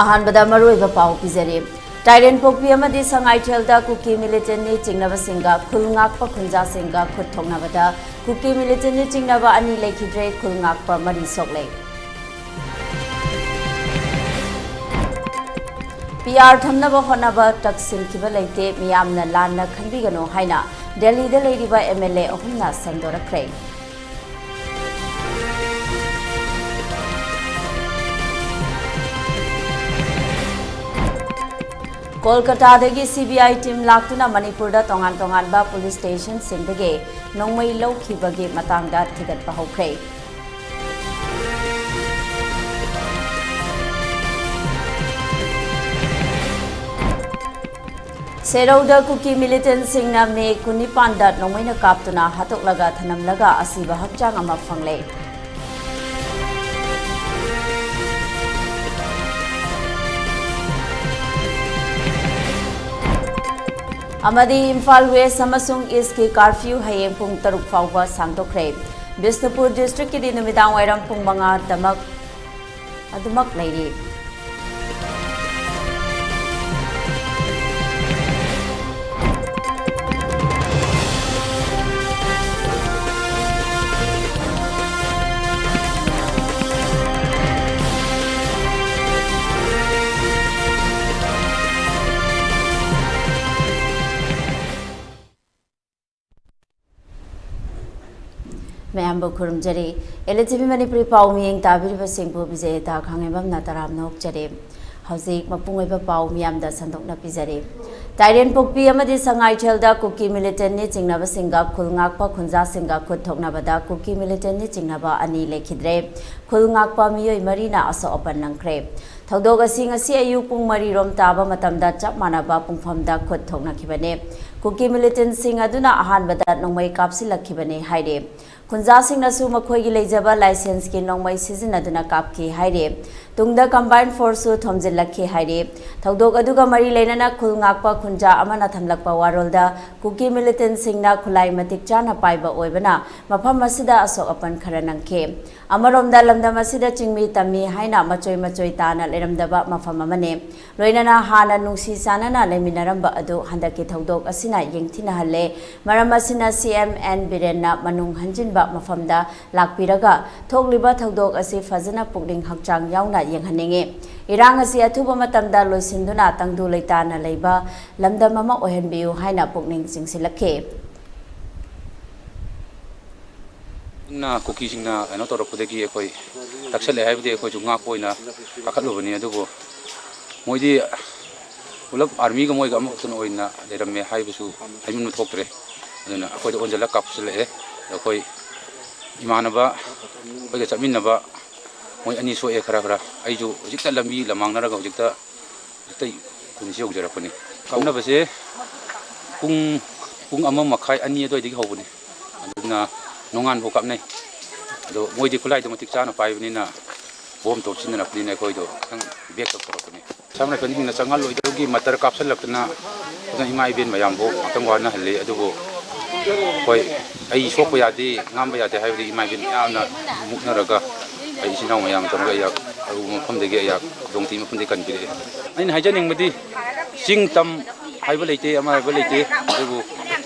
अहानबदा मरुइबा पाउ पिजरे टाइरेन पोकपी अमदी संगाइथेलदा कुकी मिलिटेंटनी चिंगनबा सिंगा खुलंगाकपा खुंजा सिंगा खुद थोंगनबदा कुकी मिलिटेंटनी चिंगनबा अनि लेखिद्रे खुलंगाकपा मरी सोकले पीआर थमनबा होनबा तकसिनखिबा लेते मियामना लानना खनबिगनो हाइना दिल्लीदा लेरिबा एमएलए अहुमना संदोरखरे कोलकाता सीबीआई टीम लाक्तुना मणिपुर तोंगान तोंगानबा पुलिस स्टेशन सिंदगे नोंमई लौखिबगे मतंगदा थिगतपा हौख्रे सेरौदा कुकी मिलिटेंट सिंगना मे 19 नोंमईना कापतुना हातोकलगा थनमलगा असीबा हक्चांग अमा फंगले अमदी इम्फाल वेस्ट अमसुंग ईस्ट की कर्फ्यू हयेंग पुंग 6 फाउबा सांगदोखरे बिष्णुपुर डिस्ट्रिक्ट की नुमिदांग वायरम पुंग 5 दमक लेरी मैम खुरमजरे ELITETV मणिपुरी पाउ मियेंग ताबिरिबा सिंगबु विजयता खांगेबम नतराम नोकजरे हौजिक मपुंगैबा पाउ मियामदा संदोकना पिजरे टाइरेन पोकपी अमदी संगाइथेलदा कुकी मिलिटेंटनी चिंगनबा सिंगा खुलंगाकपा खुंजा सिंगा खुद थोंगनबदा कुकी मिलिटेंटनी चिंगनबा अनि लेखिद्रे खुलंगाकपा मियोय मरीना असो अपन नंखरे थौदोग असि अयु पुंग 3 रोम ताबा मतमदा चप मानबा पुंगफमदा खुद थोंगनखिबने कुकी मिलिटेंट सिंग अदुना अहानबदा नोंमई कापसिलखिबने हाइरे खुंजासिंगनसु मखोयगी लेजबा लाइसेंस की नोंमई सिजिनदुना कापकी हाइरे तुंगदा कंबाइन फोर्सु थोमजिलखि हाइरे थौदोग अदुगा मरी लेनना खुलंगाकपा खुंजा अमना थमलकपा वारोलदा कुकी मिलिटेंट सिंगना खुलाई मतिक चाना पाइबा ओइबना मफम मसिदा असोक अपन खरा नंखे अमरोमदा लमदम असिदा चिंगमी तमी हाइना मचोय मचोय ताना लेरमदबा मफम अमने लोइनना हाना नुंसी सानना लेमिनरंबा अदु हंदकी थौदोग असिना येंगथिना हल्ले मरम असिना CMN बिरेनना मनुंग हंजिनबा मफमदा लाकपिरगा थोगलिबा थौदोग असि फजना पुकनिंग हक्चांग यावना येंगहनिंगे इरांग असि अथुबा मतमदा लोइसिंदुना तंगदु लेताना लेबा लमदम अमा ओहनबियु हाइना पुकनिंग सिंगसिलखे ना कुकी सिंगना अनो तोरपदगी अखोय तक्सले हाइबदे अखोय जुंगा कोइना काखलुबनी अदुबो मोइदी पुलब आर्मी ग मोइगा अमुक्तन ओइना लेरमे हाइबसु हाइमुन थोक्तरे अदुना अखोय ओनजला कापसले अखोय इमानबा अखोय चमिनबा मोइ अनि सोए खरा खरा आइजु जिक्ता लंबी लमांगनरगा जिक्ता जिक्ता कुनसि उजरपनी कामनबसे पुंग अमा मखाय अनि अदोइदि होबनी अदुना नोंगान भो कापनै अदो मोइदि खुलाइदो मतिक चाना पाइबनिना बोम तोपसिननपनिना अखोयदो खंग बेक तोरपनी सामने पनि हिंना चंगल लोइदोगी मतर कापसलक्तना इमा इबेन मयाम भो अतंग वाना हल्ले अदुबो होय आई सोको यादे ngamba यादे हाइबदि इमा इबेन याना मुकनरगा आई सिनाव मयाम तंगा या अरु मफमदगे या दोंगति मफमदे कनबिरे आइन हाइजनिंगबदि सिंग तम हाइबा लेते अमा हाइबा लेते अदुबो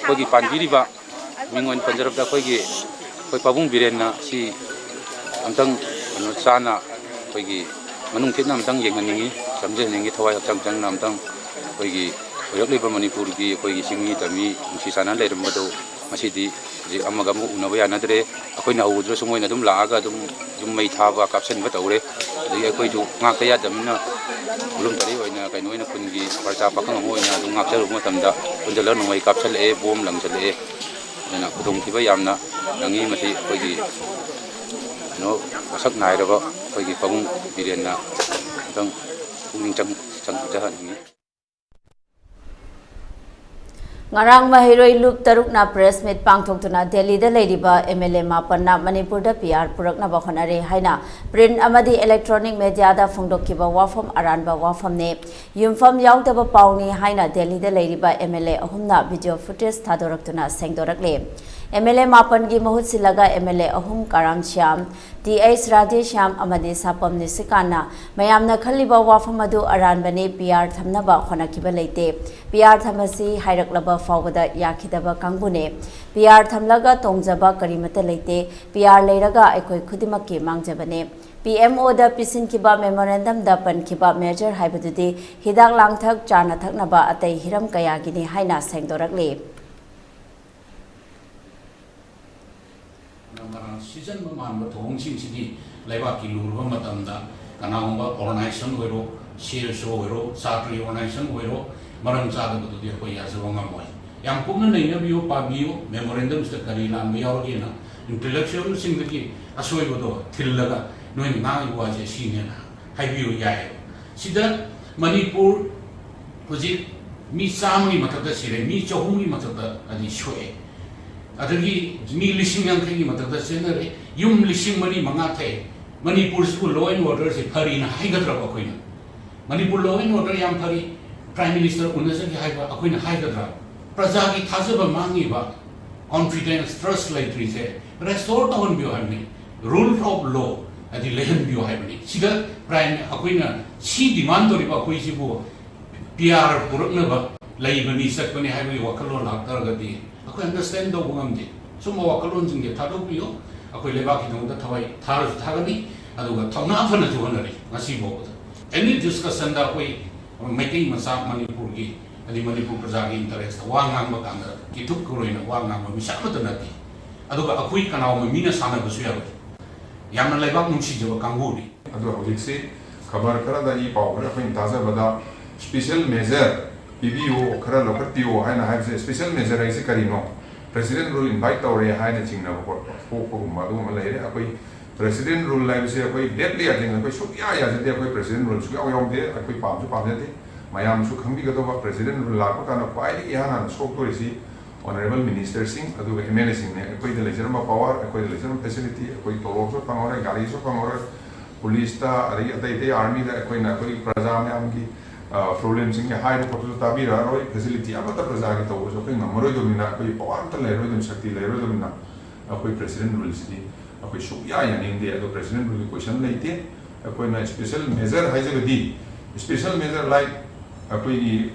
कोगी पानबिरिबा मिंगोन पंजरबदा कोगी कोई पाबुंग बिरेनना सी अमतंग अनु चाना कोगी मनुंग थेना अमतंग येंगनिंगी समजेनिंगी थवाय हक्चंग चंगना अमतंग कोगी ओयकलेबा मणिपुर की कोगी सिंगी तमी नुसी साना लेरमबदो मसिदी जे अमगा मु उनबा यानदरे अखोइना हौद्रो सुमोइना दुम लागा दुम मई थाबा कापसनबा तौरे अदि अखोइ जु ngakta yadamna bulum tari oina kainoina kungi parcha pakang oina dum ngakcharu matamda kunjala nongai kapsale bom langchale na kudong tiba yamna nangi masi kogi no sak nairaba kogi pabung birenna dang ning chang jahan ni ngarang mahiroi loop tarukna press meet pangthoktuna Delhi da leiriba MLA mapanna Manipur da PR purakna bakhonare haina print amadi electronic media da phongdokkiba wafam aranba wafam ne yumfam yaudaba pauni haina Delhi da leiriba MLA ahumna video footage thadорактuna sengdorakle MLA Mapan gi mahut silaga MLA Ahum Karam Shyam TH Radhe Shyam amadi Sapam Nisikana mayamna khaliba wafam adu aranbane PR thamnaba khonakiba leite PR thamasi hairaklaba fawbada yakhidaba kangbune PR thamlaga tongjaba karimata leite PR leiraga aikoi khudimakki mangjabane PMO da pisin kiba memorandum da pan kiba major haibadudi hidak langthak chana thaknaba atai hiram kayagini haina sengdorakle season man thong sim sidi laiba ki lurba matamda kanahomba organization wero share show wero satri organization wero maram chada bu de ko ya zawanga moi yam kumna nei na bio pa bio memorandum sta karina me yorgi na intellectual sing ki asoi bodo thillaga noi na wa je sine na hai bio ya sida manipur puji mi samni matada sire mi chohumi matada ani shoe adagi mi lising yang khingi matada senare yum lising mani manga the manipur school law and order se phari na haigadra ba koina manipur law and order yam phari prime minister unasa ki haiba akoina haigadra praja ki thajaba mangi ba confidence trust like three se restore down bio hamni rule of law adi lehen bio haibani sida prime akoina si demand tori ba koi sibu PR purna ba laibani sakbani haibi wakalo laktar gadi aku understand do bungamdi sumo wakalon jingge thado biyo aku leba ki dong da thawai thar thagani aduga thawna afana juhanari ngasi bo any discussion da koi meeting masa manipur gi ani manipur praja gi interest wa ngang ma kang ki thuk kuroina wa ngang ma misa ma tanati aduga akui kanaw ma mina sana basu ya yamna leba nungsi jo kangu ni adu hojikse khabar kara da yi paw kara pin taza bada special measure PBO khara local PO haina have special measure ai se karino president rule invite tawre haina chingna ko ko ma do ma leire akoi president rule lai se akoi deadly ating akoi su ya ya de akoi president rule su yong de akoi pam de mayam su khambi ga do ba president rule la ko kana pai ya na so to isi honorable minister singh adu MLA singh ne akoi de leisure ma power akoi de leisure facility akoi tolo so pangore gari so pangore police ta ari atai army da akoi na akoi praja me am ki problem sing high report to tabi roi facility amata praja ki to so pe namro do mina koi power ta le ro do shakti le ro do mina koi president rule city koi so ya ya ning de do president rule question leite koi na special measure hai je di special measure like koi ni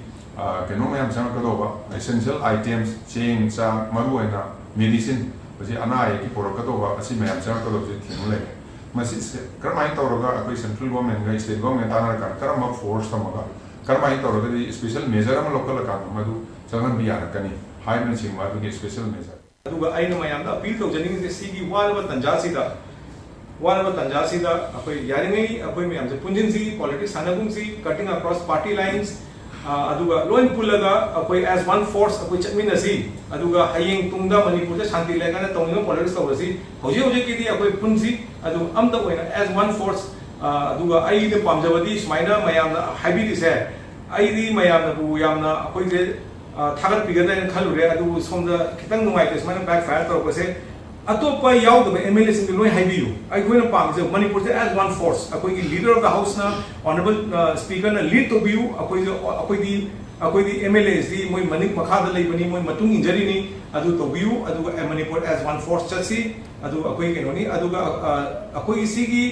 keno me am sang ka do ba essential items ching sa maru na medicine basi ana ai ki por ka do ba asi me am sang ka do je thinu le masi karmai to ro ga koi central government ga state government ana ka karma force tamaga karma hi tawra di special measure am local ka madu changan biya kani high na chingwa di special measure aduga aina mayam da appeal to janing de sigi waraba tanjasi da akoi yaringai akoi mayam se punjin si politics sanagum si cutting across party lines aduga loin pulaga akoi as one force akoi chatmina si aduga hayeng tungda manipur de shanti legana tongno politics tawrasi hoji ki di akoi punji adu amda oina as one force aduga ai de pamjabadi smaina mayam na haibi se ai di mayam na bu yam na akoi de thagat pigana khalure adu somda kitang nungai te smaina backfire to ko se atopa yaw de MLA sing loi haibi yu ai koina pamje manipur se as one force akoi ki leader of the house na honorable speaker na lead to biu akoi di MLAs di moi manik makha da lai bani moi matung injury ni adu to biu adu manipur as one force chasi adu akoi ke noni adu ga akoi sigi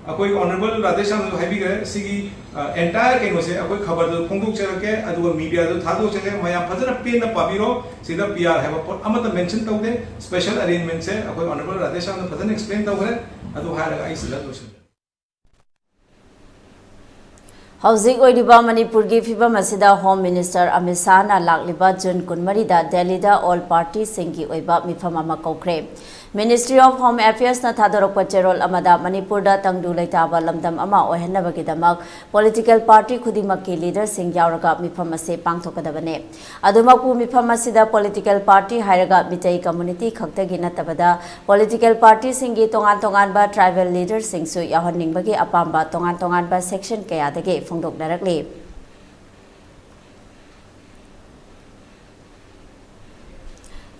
akoi honorable radesham do haibi ga sigi entire ke no se akoi khabar do phongduk cherake adu media do thado chege maya phajana pen na pabiro sida PR have a amata mention tawde special arrangement se akoi honorable radesham do phajana explain tawre adu haraga ai sila do Housing Oidiba Manipur gi fibam asida Home Minister Amit Shah na lakliba June 12 da Delhi da all party singi oiba mifam ama kokre Ministry of Home Affairs na thadorokpa cherol amada Manipur da tangdu leitaba lamdam ama ohenabagi damak political party khudimak ki leader sing yauraga mifam ase pangthokadabane adumaku mifam asida political party hairaga mitai community khaktagi natabada political party singi tongan ba tribal leader singsu yahoningbagi apamba tongan ba section kayadagi phongdoknarakli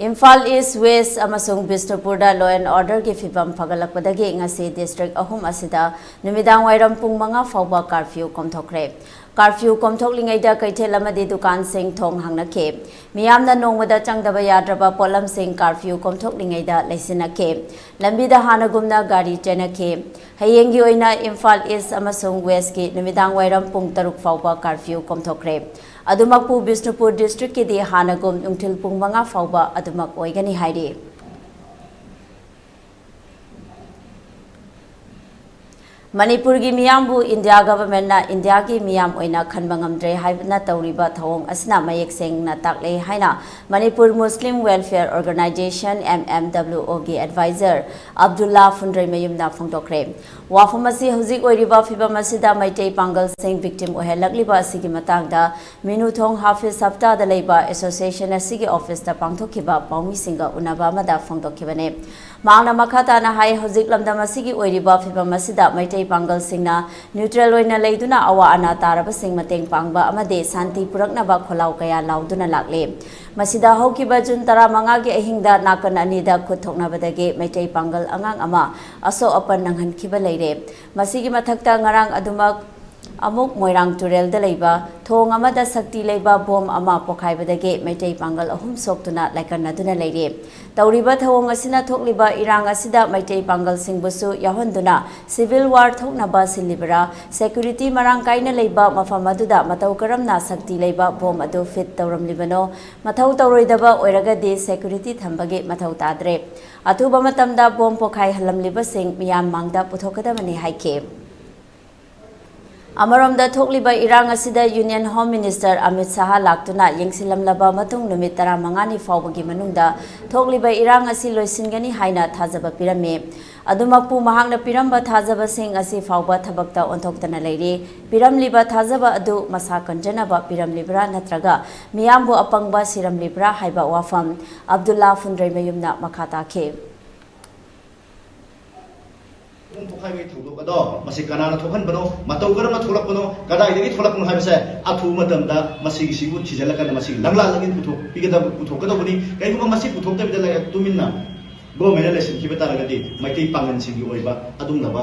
Imphal East West amasung Bishnupur da law and order ki fibam phagalakpadagi ngasi district ahum asida numidang wairam pung 5 fawba curfew komthokre curfew कोमथोकलिंगैदा कैथेल अमदि दुकान Singh थोंग हांगनखे मियामना नोंगमदा चंगदबा याद्रबा pollen Singh curfew कोमथोकलिंगैदा लैसिनखे लंबीदा हानगुमना गाड़ी चेनखे हयेंगी ओइना Imphal east अमसुंग waste की नुमिदांग वाइरम पुंग 3 फाउबा curfew कोमथोकरे अदुमकपु Bishnupur district की दी हानगुम नुंथिल पुंग 5 फाउबा अदुमक ओइगनी हाइरी मणिपुर की मियामबु India government ना India की मियाम ओइना खनबंगमद्रे हाइबना तौरिबा थवोंग असना मयेक सेंगना ताकले हाइना Manipur Muslim welfare organisation MMWO की एडवाइजर अब्दुल्ला फुंड्रे मयुमना फोंदोक्रे वाफम असी हुजिक ओइरिबा फिबम असिदा मैतै पांगल सिंह विक्टिम ओहेलकलिबा असिगी मतांगदा मिनुथोंग हाफिज हफ्तादा लेबा एसोसिएशन असिगी ऑफिस ता पांगथोखिबा पाउमी सिंगा उनाबा मदा फोंदोखिबने मांगना मखाताना हाय हुजिक लमदम असिगी ओइरिबा फिबम असिदा मैतै पांगल सिंगना न्यूट्रल ओइना लेदुना अवा अना तारबा सिंग मतेंग पांगबा अमदे शांति पुरकनबा खोलाव कया लाउदुना लागले मसिदा हौकिबा जुन 15 की अहिंगदा नाकन अनिदा खुथोकनबदगे मैतै पांगल अंगांग अमा असो अपन नंगहनखिबा लेरे मसिगी मथक्ता ngarang अदुमक अमुक मोइरांग तुरेल दलेबा थोंग अमदा शक्ति लेबा बोम अमा पोखाइबदगे मैतै पांगल अहुम सोक्तुना लाइकनदुना लेरे तौरिबा थवोंग असिना थोकलिबा इरांग असिदा मैतै पांगल सिंगबुसु याहनदुना सिविल वार थोकनबा सिलिबरा सिक्युरिटी मरांग काइना लेबा मफम अदुदा मतौ करमना शक्ति लेबा बोम अदु फिट तौरमलिबनो मथौ तौरोइदबा ओइरगदि सिक्युरिटी थंबगे मथौ ताद्रे अथुबा मतमदा बोम पोखाइ हलमलिबा सिंग मियाम मांगदा पुथोकदबनि हाइखे अमरमदा थोकलिबा इरांग असिदा union home minister Amit Shah लाक्तुना येंसिलमलबा मतुंग नुमित 15 नि फावबगी मनुंगदा थोकलिबा इरांग असि लोइसिनगनी हाइना थाजबा पिरमे अदुमकपु महांगना पिरम्बा थाजबा सिंग असि फावबा थबक्ता ओंथोक्तना लेरे पिरमलिबा थाजबा अदु मसा कंजनबा पिरमलिब्रा नत्रगा मियामबु अपंगबा सिरमलिब्रा हाइबा वाफम अब्दुल्ला फुंड्रे मयुमना मखाताखे पोखाई थौदोकदो मसी कनाना थोखनबनो मतौ गरम थोलकबनो कदाइदगी थोलकनो हाइबसे अथु मतमदा मसी सिगु थिजलकन मसी लंगला लगिन पुथो पिगदा पुथोकदोबनी कैगुमा मसी पुथोकतबिदा लाय तुमिनना गवर्नमेंट लेसन किबे तारगदि मैतै पांगन सिंगी ओइबा अदुम लबा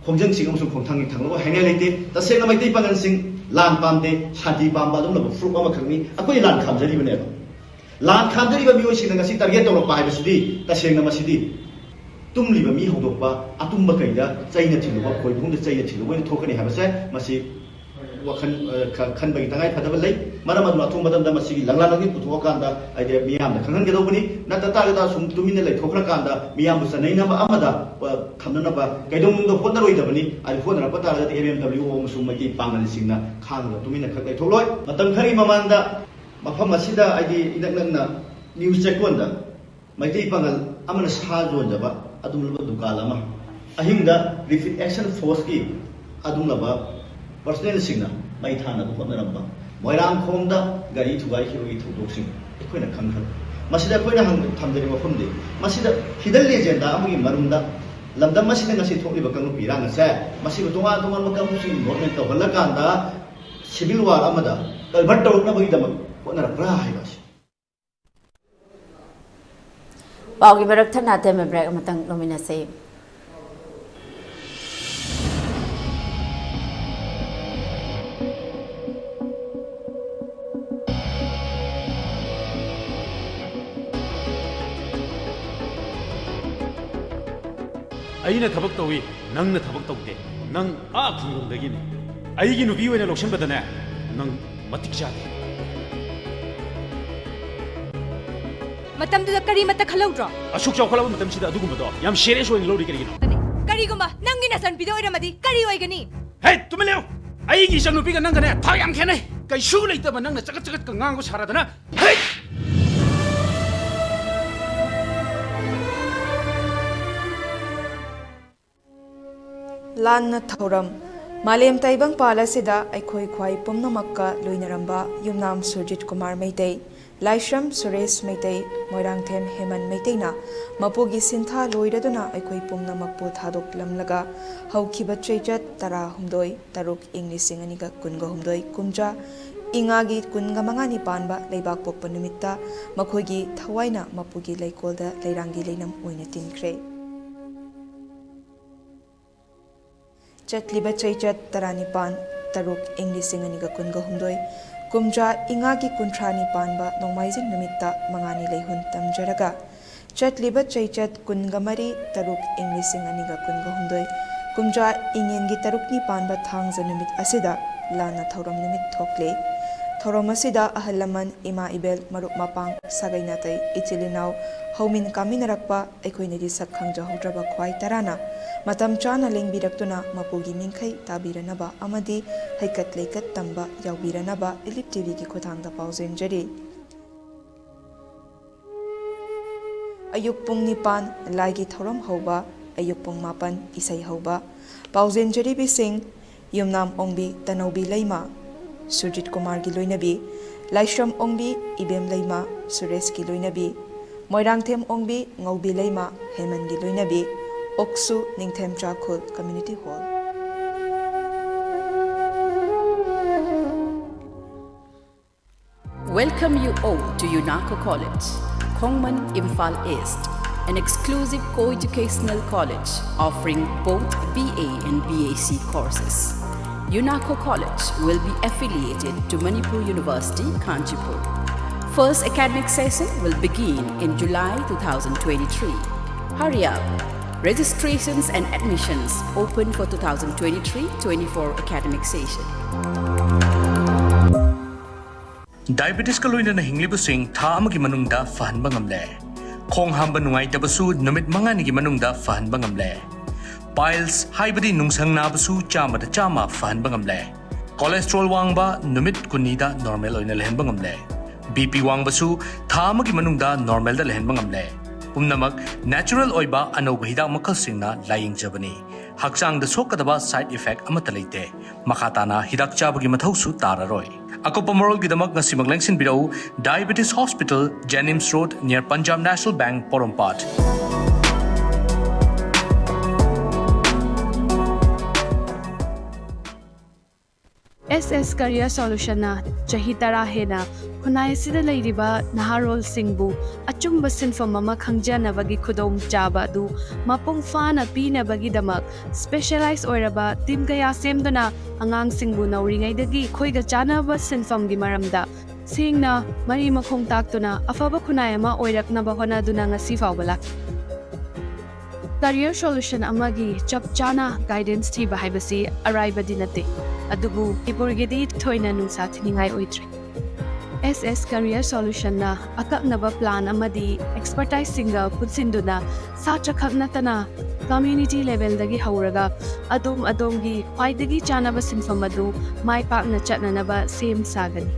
खोंजंग सिगम सु खोंथांगी थांगलो हैने लेते तसेना मैतै पांगन सिंग लान पामदे शांति पामबा अदुम लबा फ्रुप अमा खंगनी अकोइ लान खामजरिबने लान खामजरिबा मिओ सिंग ngasi टारगेट तौरपा हाइबसुदी तसेना मसिदी तुम्लिबा मी हौदोकबा अतुम्बा कैदा चैना थिलुबा खोइबुंदा चैना थिलुबा थोकनी हाबसे मसी वखन खनबगी तंगाय फदबा लै मरम अदु अथुम मदमदा मसी लंगला लंगी पुथोकांदा आइदे मियामना खंगन गेदोबनी नता तागदा सुम तुमिने लै थोखराकांदा मियाम सनैनबा अमदा थमननबा कैदोमुंदा होदरोइदबनी आइ होदरा पतागदा MMWO मसुम मकी पांगन सिंगना खांगला तुमिने खगै थोलोय मतम खरी ममांदा मफम असिदा आइदि इनकनना न्यूज चेकोंदा मैतै पांगल अमना सा जोंजबा अदुमलबा दुकालमा अहिंगदा रिफिट एक्शन फोर्स की अदुमलबा पर्सनल सिंगना मै थाना होनरबा मोइरांग खोमदा गाड़ी थुगाई हिरोगी थुदोक्सिंग एखोइना खंगखन मसिदा कोइना हंग थमदरि मफमदे मसिदा हिडन लेजेंडा अमगी मरुंदा लमदम मसिदा ngasi थोकलिबा कंगु पिरांग से मसिबा तोंगा तोंगा मकंगुसि गवर्नमेंट तो हल्लकांदा सिविल वार अमदा कलभट तौरनबगी दम होनरब्रा हाइबासि पाउगी बरक थना ते में ब्रेक मतंग लोमिना से अइना थबक तौई नंगना थबक तौदे नंग आ खुंगुंदगिने अइगी नुबी ओइना लोक्सनबदने नंग मतिक जादे मतमदुदा करी मत खलौद्रो अशुक चौखलाब मतमसिदा अदुगुमदो याम सीरियस ओइन लौरी करिगिनो करीगुमा नंगी नसन पिदो इरमदी करी ओइगनी हे तुमलेव अइगी सनुपिगा नंगने था याम खेने कैसु लेतबा नंगना चकत चकत का ngango सारादना हे लान्ना थौरम मालेम ताइबंग पालासिदा अखोई ख्वाई पुमनमक्का लोइनरंबा युमनाम सुरजित कुमार मैतै लाइश्रम सुरेश मैतै मोइरांगथेम हेमन मैतैना मपुगी सिंथा लोइरदुना अखोई पुमनमक्पु थादोकलमलगा हौखिबा चैचत 16 तरुक इंग्लिश अनिगा कुनगा हुमदोई कुमजा इंगागी कुनगा मंगानी पानबा लेबाक पोक्पा नुमित्ता मखोगी थवाइना मपुगी लेकोलदा लेरांगी लेनम ओइना तिनख्रे चटलिबा चैचत 19 Taruk English and Manipur Kumja Ingaki Kuntrani Panba Nomaizing Namitta Mangani Lehun Tamjaraga Chat Liba Chaychat Kungamari Taruk English and Manipur Kumja Ingengi Tarukni Panba Thangs and Namit Asida Lana Thoram Namit Tokle Thoromasida Ahalaman Ima Ibel Maruk Mapang Sagainatay Ichilinao Homin Kaminarakpa Equinity Sakhanja Hodraba Kwai Tarana Matam Chana Lingbidaktuna Mapugi Minkai Tabiranaba Amadi Haikat Lekat Tamba Yaubiranaba ELITETV ki Khotangda Pauzen Jari Ayuk Pung Nipan Laigi Thoram Hoba Ayuk Pung Mapan Isay Hoba Pauzen Jari Bising Yumnam Ongbi Tanobi Leima Surjit Kumar ki Loinabi Laishram Ongbi Ibem Leima Suresh ki Loinabi Moirangthem Ongbi Ngaubi Leima Heman ki Loinabi Oksu Ningthem Chakhul Community Hall Welcome you all to UNACO College, Kongman Imphal East, an exclusive co-educational college offering both BA and BAc courses. UNACO College will be affiliated to Manipur University, Kanchipur. First academic session will begin in July 2023. Hurry up! Registrations and admissions open for 2023-24 academic session. Diabetes ka loina na hinglibusing tha amagi manungda fahanba ngamle. Khong hamba nungai tabasu numit manga nigi manungda fahanba ngamle. Piles haibadi nungsang nabasu chama da chama fahanba ngamle. Cholesterol wangba numit kunida normal oina lehenba ngamle. BP wangbasu tha amagi manungda normal da lehenba ngamle. Pumnamak natural oiba anoba hidak makal singna laying jabani. Haksang da sokadaba side effect amata leite. Makatana hidak chabagi mathausu tararoi. Akopa moral gidamak na simaglengsin bidau Diabetes Hospital, Jenims Road near Punjab National Bank, Porompat. SS Career Solution na Chahitara Hena Kunai Sida Ladiba Naharol Singbu Achumba Sinfam Mama Kangjana Bagi Kudom Jaba du Mapung Fana Pina Bagi Damak Specialized Oiraba Tim Gaya Semdona Angang Singbu na Ringay Dagi Koiga Jana ba Sinfam Gimaramda Sing na Mari Makong Takto na Afaba Kunayama Oirak na Bakona Duna nga Sifaw Balak Career Solution Amagi Chap Jana Guidance Tiba Haibasi Arriba Dinate Adubu Ipurgedi Toina Nusa Tiningay Oitre SS Career Solution na akak na ba plan amadi expertise singa putsinduna sa chakak na tana community level dagi hauraga adom-adomgi paidagi chana ba sinfamadu may pak na chat na ba same sagani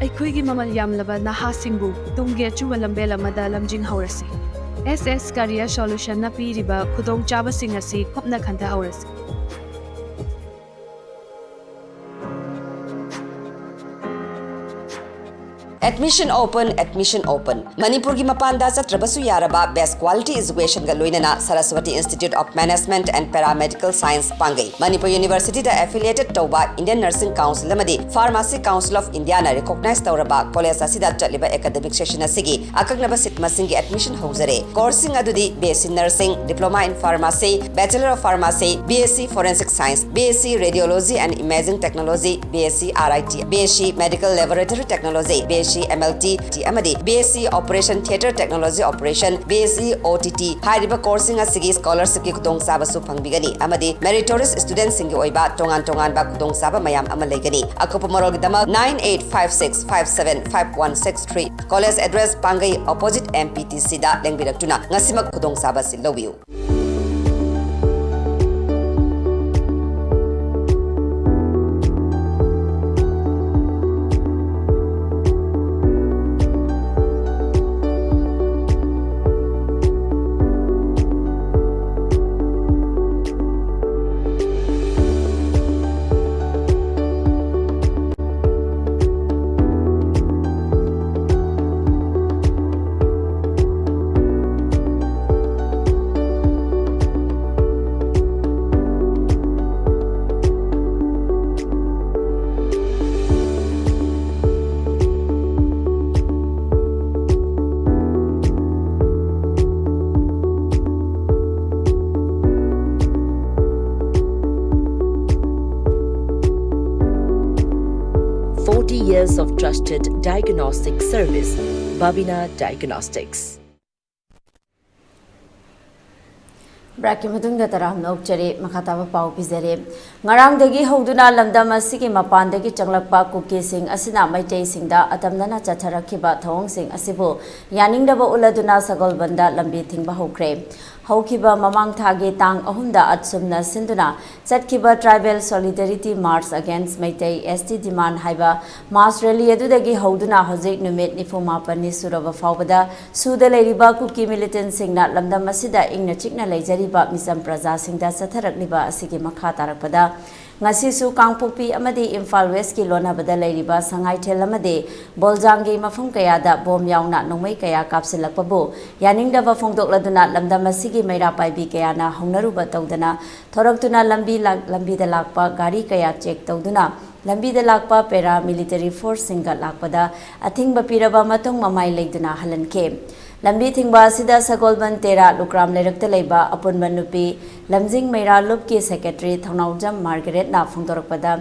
ay kuigi mamalyam laba na hasingbu tungge chuwalambela madalamjing haurasi SS Career Solution na piriba kudong chaba singasi kopna kanta haurasi Admission open. Manipur ki mapanda chatrabasu yaraba best quality education ga loinana Saraswati Institute of Management and Paramedical Science Pangai. Manipur University da affiliated tauba Indian Nursing Council amadi Pharmacy Council of India na recognize tauraba college asida chaliba academic session asigi akagnaba sitma singi admission houzare. Coursing adudi BSc Nursing, Diploma in Pharmacy, Bachelor of Pharmacy, BSc Forensic Science, BSc Radiology and Imaging Technology, BSc RIT, BSc Medical Laboratory Technology, BSc MLT, amadi BSc Operation Theatre Technology Operation, BSc OTT, hariba coursing asigi scholarship ki kudong saba su pangbigani amadi meritorious students singi oiba tongan ba kudong saba mayam amalegani. Akopa morog dama 9856575163. College address Pangai opposite MPTC da lengbidaktuna ngasimak kudong saba si lobiu. years of trusted diagnostic service. Babina Diagnostics. Break मधुंग तराम नौचरे मखाताबा पाउ पिजरे ngarangdagi hoduna lamdam asigi mapandagi changlakpa kuki sing asina maitai singda atamdana chacharakhiba thawong sing asibu yaningdaba uladuna sagolbanda lambi thingba hokre haukiba mamang thagi tang ahumda atsumna sinduna chatkiba tribal solidarity march against maitai st demand haiba mass rally adudagi hoduna hojik numit nifuma pani suraba fawbada suda leiriba kuki militant singna lamdam asida ingna chikna leijariba misam praja singda satharakliba asigi makha tarakpada ngasisu kangpokpi amadi Imphal West ki lonabada leiriba sangai thel amadi boljangi mafum kayada bom yauna nongmai kaya kapsilakpabu yaningdaba phongdokladuna lamdam asigi maira paibi kayana hongnaruba tawdana thoraktuna lambi da lakpa gari kaya check tawduna lambi da lakpa para military force singa lakpada athingba piraba matong mamai leiduna halanke lambi thingba sida sagolban tera lukram lerakta leiba apunba nupi lamjing meira lup ki secretary thongnawjam Margaret na phongdorakpada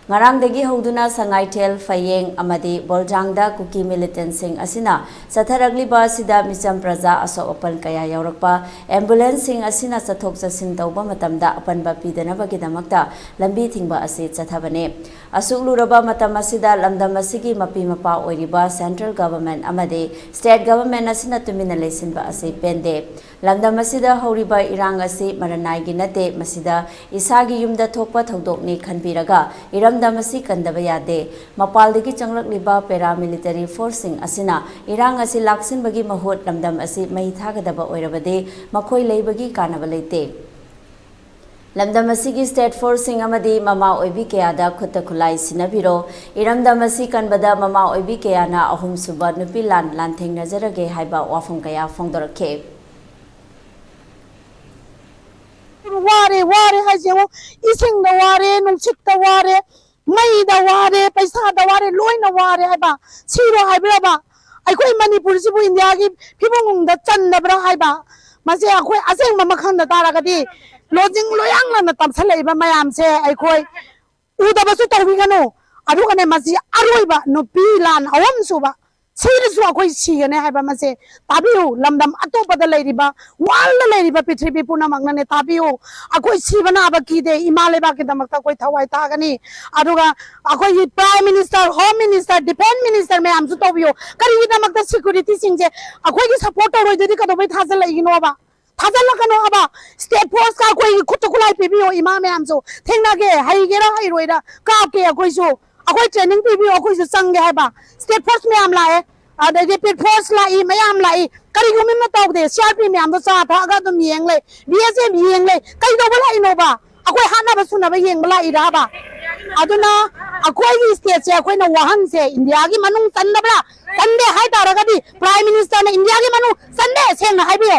ngarangdagi hoduna sangai thel fayeng amadi boljangda kuki militant sing asina satharagliba sida misam praja aso opal kaya yaurakpa ambulance sing asina sathok chasin tawba matamda apanba pidanabagi damakta lambi thingba ase chathabane asukluraba matam asida lamdam asigi mapi mapa oiriba central government amadi state government asina tumina leisinba ase pende lamdam asida horiba irang ase maranai gi nate masida isagi yumda thokpa thodokni khanbiraga iram damasi kandaba yade mapaldagi changlakliba paramilitary forcing asina irang asi laksin bagi mahut lamdam asi mai thagadaba oirabade makhoi leibagi kanaba leite lamdam asigi state forcing amadi mama oibi kayada khutta khulai sinabiro iramdam asi kanbada mama oibi kayana ahum suba nupi lan theng nazarage haiba wafum kaya phongdorakhe ware hajewo ising da ware nungchik da ware mai da ware paisa da ware loina ware haiba siro haibra ba aikoi manipur sibu india gi phibong da chandabra haiba mase akoi aseng mama khanda taragadi lojing loyang na tamsalai ba mayam se aikoi uda basu tawi gano adu kane masi aroiba no pilan awam suba Serisu akoi sigane haiba mase tabiu lamdam atopada leiriba walla leiriba pithribi puna magnane tabiu akoi sibana abaki de imale ba ke damakta koi thawai tagani aduga akoi prime minister home minister defense minister me amsu tobiyo kari damakta security singje akoi ki supporter roi dedi kadobai thajal laigino ba thajal kano aba state force ka koi khutukulai pibiyo ima me amsu thengna ge haigera hairoira ka ke akoi su akoi training pibiyo akoi su sangge haiba state force me am lae ada repeat force lai mayam lai kari gumi ma tawde CRP me am do sa tha ga dum yeng le BSF yeng le kai do bala ino ba akoi hana ba suna ba yeng bala ira ba aduna akoi gi state se akoi na wahan se India gi manung tandabra tande hai taragadi prime minister na India gi manung sande seng na hai biyo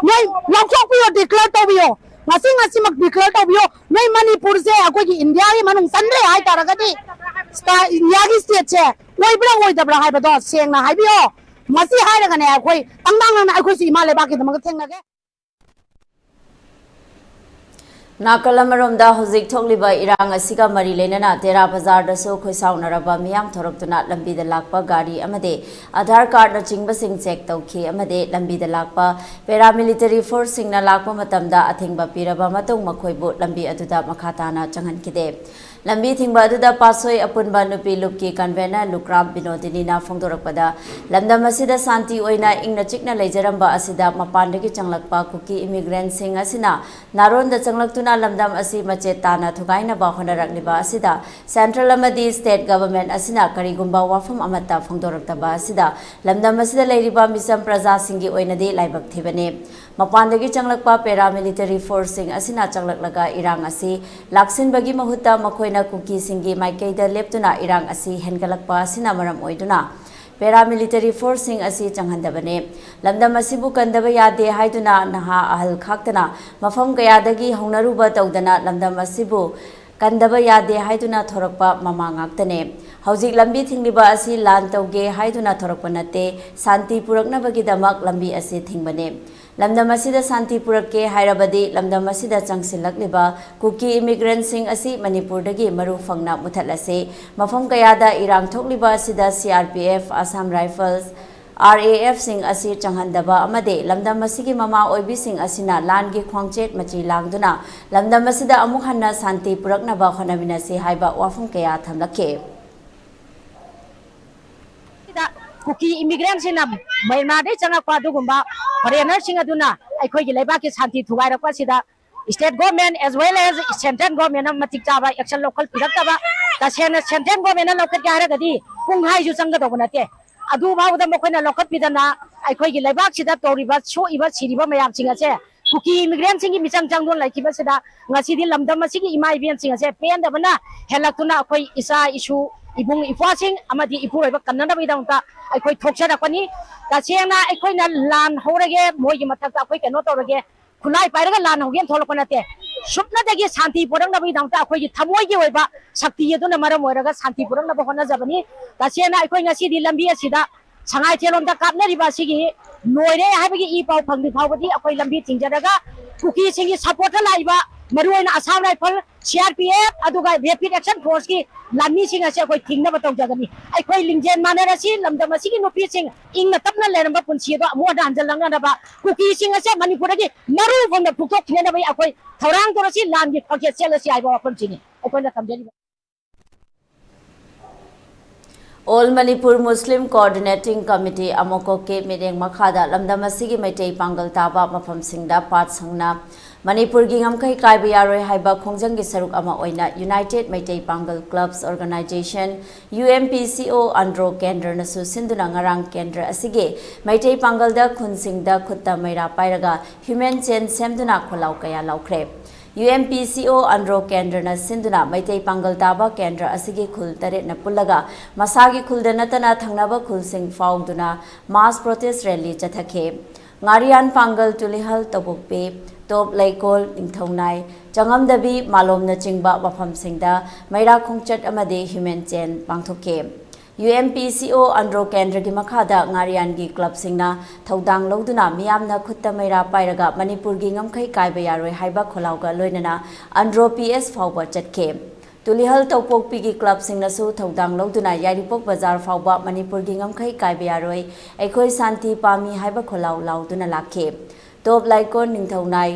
noi lokchok biyo declare to biyo ngasi mak declare to biyo noi Manipur se akoi gi India gi manung sande hai taragadi sta India gi state se woi bra woi dabra hai ba do seng na hai biyo masi hai daga ne akoi tangdang na akoi si imale ba ki damag thengna ge Nakalamaromda hozik thokliba irang asiga mari lenana tera bazar da so khoisaunaraba miyam thoroktuna lambi da lakpa gari amade Aadhaar card na chingba sing check tawkhi amade lambi da lakpa paramilitary force sing na lakpa matamda athingba piraba matong makhoibu lambi aduda makhatana changhankide lambi thingba aduda pasoi apunba nupi lupki convener lukram binodini na phongdorakpada lamdam asida santi oina ingna chikna leijaramba asida mapandagi changlakpa kuki immigrant sing asina naron da changlaktuna lamdam asi machet tana thugaina ba honarakliba asida central amadi state government asina karigumba wafam amata phongdoraktaba asida lamdam asida leiriba misam praja singi oinadi laibak thibane mapandagi changlakpa paramilitary force sing asina changlaklaga irang asi laksin bagi mahutta makhoina kuki singi maikaida leptuna irang asi hengalakpa asina maram oiduna paramilitary force sing asi changhandabane lamdam asibu kandaba yade haiduna naha ahal khaktana mafam kayadagi hongnaruba tawdana lamdam asibu kandaba yade haiduna thorakpa mama ngaktane hauzik lambi thingliba asi lan tawge haiduna thorakpa nate santi puraknabagi damak lambi asi thingbane lamdam asida santi purake hairabadi lamdam asida changsilakliba kuki immigrant sing asi Manipur dagi maru fangna muthalase mafam kayada irang thokliba asida CRPF Assam Rifles RAF sing asi changhandaba amade lamdam asigi mama oibi sing asina langi khwangchet machi langduna lamdam asida amuk hanna santi puraknaba khonaminase haiba wafam kaya thamlakhe kuki immigrant sina Myanmar de changa kwa dugumba foreigner singa duna aikoi gi leba ki santi thugai rakwa sida state government as well as central government matik chaba action local pirakaba ta central government local ga haragadi pung hai ju changa dogunate adu bawda mokoina local pidana aikoi gi leba sida toriba so iba siriba mayam singa se kuki immigrant singi michang changdon laikiba sida ngasi di lamdam asigi imai bian singa se pen dabana helaktuna akoi isa issue ibung ifwasing amadi ipuroi ba kanna ba idang ta aikoi thokchara pani ta chena aikoi na lan horage moi gi mathak ta aikoi keno torage khulai pairaga lan hogen tholokona te supna dagi santi porang na ba idang ta aikoi gi thamoi gi oiba shakti yeduna maram oiraga santi porang na ba hona jabani ta chena aikoi ngasi di lambi asida sangai chelom da kapna riba sigi noire habagi I pau phangdi phawadi aikoi lambi tingjaraga kuki singi support laiba maruina Assam Rifle CRPF aduga Rapid Action Force ki lami singa se koi thingna batau jagani ai koi lingjen manera si lamdam asigi nopi sing ingna tapna leramba punsi do mo da anjalanga na ba kuki singa se Manipur gi maru phangna pukok thina bai akoi thorang to si langi phake sel si ai ba punsi ni akoi na tamjani All Manipur Muslim Coordinating Committee amoko ke mireng makhada lamdam asigi maitai pangal taba mafam singda pat sangna Manipur gi ngamkai kaiba yaroi haiba khongjang gi saruk ama oina United Maitai Pangal Clubs Organization UMPCO Andro Kendra nasu sinduna ngarang kendra asige Maitai Pangal da khunsing da khutta maira pairaga human chain semduna kholau kaya laukhre UMPCO Andro Kendra na sinduna Maitai Pangal taba kendra asige khul tare na pullaga masagi khul da natana thangnaba khul sing fauduna mass protest rally chathake ngarian Pangal tulihal tabukpe top laikol ingthaunai changam dabi malom na chingba mafam singda maira khongchat amade human chain pangthoke UMPCO Andro Kendra gi makhada ngarian gi club singna thodang loduna miyamna khutta maira pairaga Manipur gi ngamkhai kaiba yaroi haiba kholauga loinana Andro PS fawba chatke tulihal topok pigi club singna su thodang loduna yaripok bazar fawba Manipur gi ngamkhai kaiba yaroi ekhoi santi pami haiba kholau lauduna lakhe top laikon ningthaunai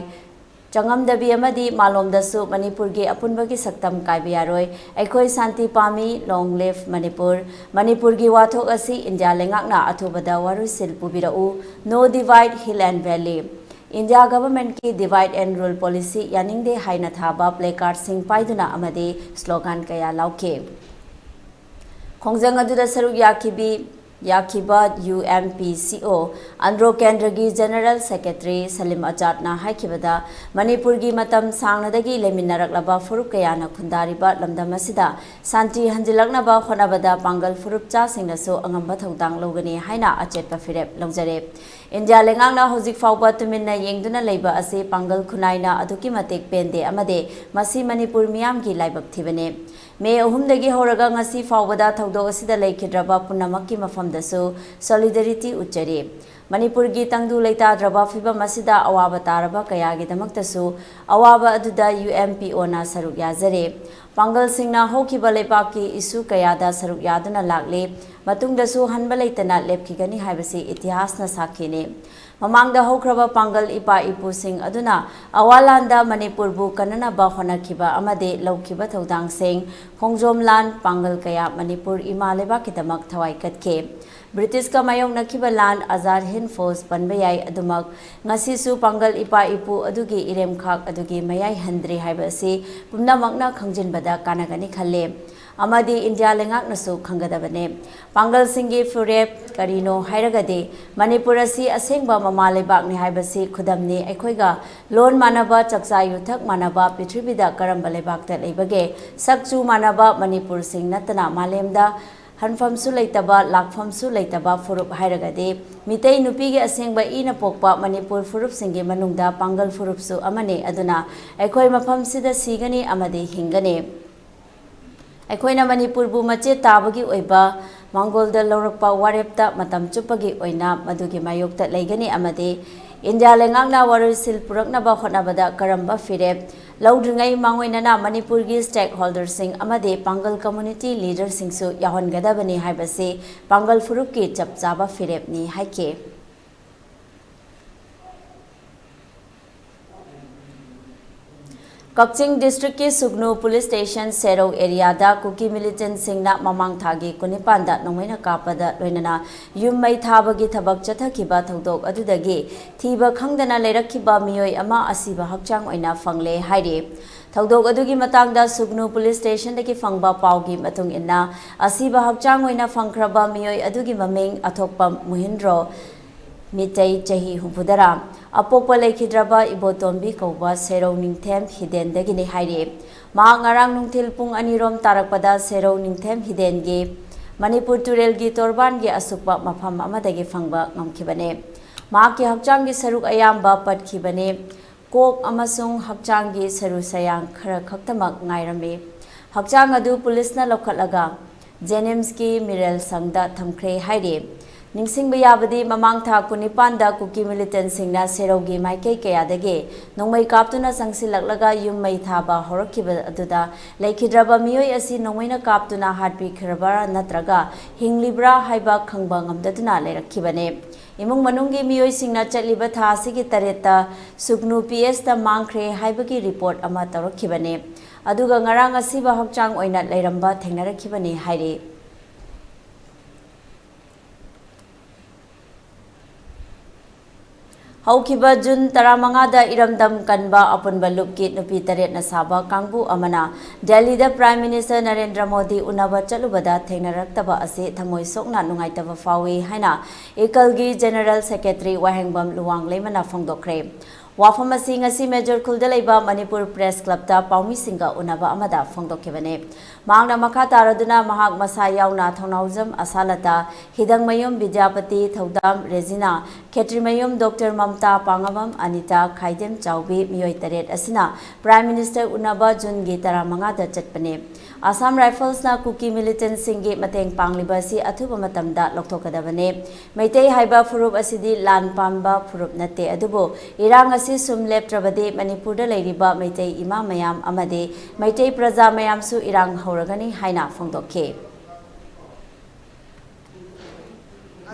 changam dabi amadi malom dasu Manipur gi apunbagi saktam kaiba yaroi ekhoi santi pami long live Manipur gi wathok asi India lengakna athubada waru sil pubirau no divide hill and valley India government ki divide and rule policy yaningde haina thaba placard sing paiduna amade slogan kaya lauke khongjang aduda saruk yakiba UMPCO Andro Kendra gi General Secretary Salim Ajat na haikibada Manipur gi matam sangnadagi leminaraklaba furup kayana khundariba lamdam asida santi hanjilaknaba khonabada pangal furup cha singnaso angamba thodang logani haina achetpa firep longjare India lengangna hojik fawba tuminna yengduna leiba ase pangal khunaina aduki matek pende amade masi Manipur miyam gi laibak thibane me ahumdagi horaga ngasi fawbada thodok asida leikidraba punamakki mafamdasu solidarity uchari Manipur gi tangdu leita draba fiba masida awaba taraba kaya gi damaktasu awaba aduda UMPO na saruk yazare pangal singna hokiba lepaki isu kaya da saruk yaduna lakle matungdasu hanba leitana lepkigani haibasi itihas na sakhine mamangda hokraba pangal ipa ipu sing aduna awalanda Manipur bu kanana ba honakhiba amade laukiba thodang sing khongjomlan pangal kaya Manipur imaleba kitamak thawai katke British ka mayong nakhiba land azar hin force panbayai adumak ngasi su pangal ipa ipu adugi irem khak adugi mayai handri haibasi pumnamakna khangjinbada kanagani khalle amadi India lengak nasu khangadabane pangal singi furep karino hairagade Manipur asi asengba mama lebak ni haibasi khudamni ekhoiga lon manaba chaksa yuthak manaba prithibida karamba lebakta leibage sakchu manaba Manipur sing natana malemda hanfam su leitaba lakfam su leitaba furup hairagade mitei nupi ge asengba ina pokpa Manipur furup singi manungda pangal furup su amane aduna ekhoi mafam sida sigani amade hingane ekhoi na Manipur bu mache tabagi oiba mangol da lorokpa warepta matam chupagi oina madugi mayokta leigani amade India lengakna warisil puraknaba hotnabada karamba firep laudringai mangoinana Manipurgi stakeholders sing amade Pangal community leaders singsu yahongadabani haibase Pangal furupki chapchaba firep ni haike. Kakching district ki Sugnu police station Sero area da Kuki militant singna mamang thagi kunipanda nomaina kapada loinana yummai thabagi thabak chathakiba thodok adudagi thiba khangdana leirakhiba miyoi ama asiba hakchang oina fangle haire. Thodok adugi matangda Sugnu police station daki fangba paugi matung inna asiba hakchang oina fangkraba miyoi adugi maming athokpa Muhindro Mitai Chahi Humpudara Apopa Lekidraba Ibotombi Kauba Sero Ningthem Hiden Dagini Haire Ma Ngarang Nungtil Pung Anirom Tarakpada Sero Ningthem Hiden Ge Manipur Turel Gi Torban Gi Asukba Mafam Amadagi Fangba Ngamkibane Ma Ki Hakchang Gi Saruk Ayamba Patkibane Kok Amasung Hakchang Gi Saru Sayang Khara Khaktamak Ngairame Hakchang Adu Police na Lokalaga Jenims Ki Mirel Sangda Thamkre Haire Ningsing Bayabadi Mamang Tha Kunipanda Kuki militant singna Serogi Maike Kayadage Nongmai Kaptuna Sangsilaklaga Yummai Thaba Horokiba Aduda Laikidraba Miyoi Asi Nongmaina Kaptuna Hatpi Kirabara Natraga Hinglibra Haiba Kangbangam Daduna Lerakibane Imung Manungi Miyoi Singna Chatliba Tha Sigi Tareta Sugnu PS ta Mangkre Haibagi report Ama Tarokibane Aduga Ngarang Asiba Hakchang Oina Leiramba Thengnarakibane Haire Haukiba Jun Taramangada Iramdam Kanba Apunba Lupkit Nupi Taret Nasaba Kangbu Amana Delhi da Prime Minister Narendra Modi Unaba Chalubada Thengnaraktaba Ase Thamoi Sokna Nungaitaba Fawi Haina Ekalgi General Secretary Wahengbam Luwang Lemana Phongdokre Wafam asi ngasi Major Khulda leiba Manipur Press Club ta Paumi Singa Unaba Amada Phongdokibane Mangna Makha Taraduna Mahak Masa Yauna Thongnaujam Asalata Hidang Mayum Vidyapati Thodam Regina Khetri Mayum Dr. Mamta Pangamam Anita Khaidem Chaubi Miyoi Taret Asina Prime Minister Unaba Jun Gi Taramangada Chatpane Assam Rifles na Kuki militant singi mateng pangliba si athuba matamda loktokadabane Meitei haiba furup asidi lan pamba furup nate adubo irang asi sum leptrabade Manipur da leiriba Meitei ima mayam amade Meitei praja mayam su irang hauragani haina phongdokhe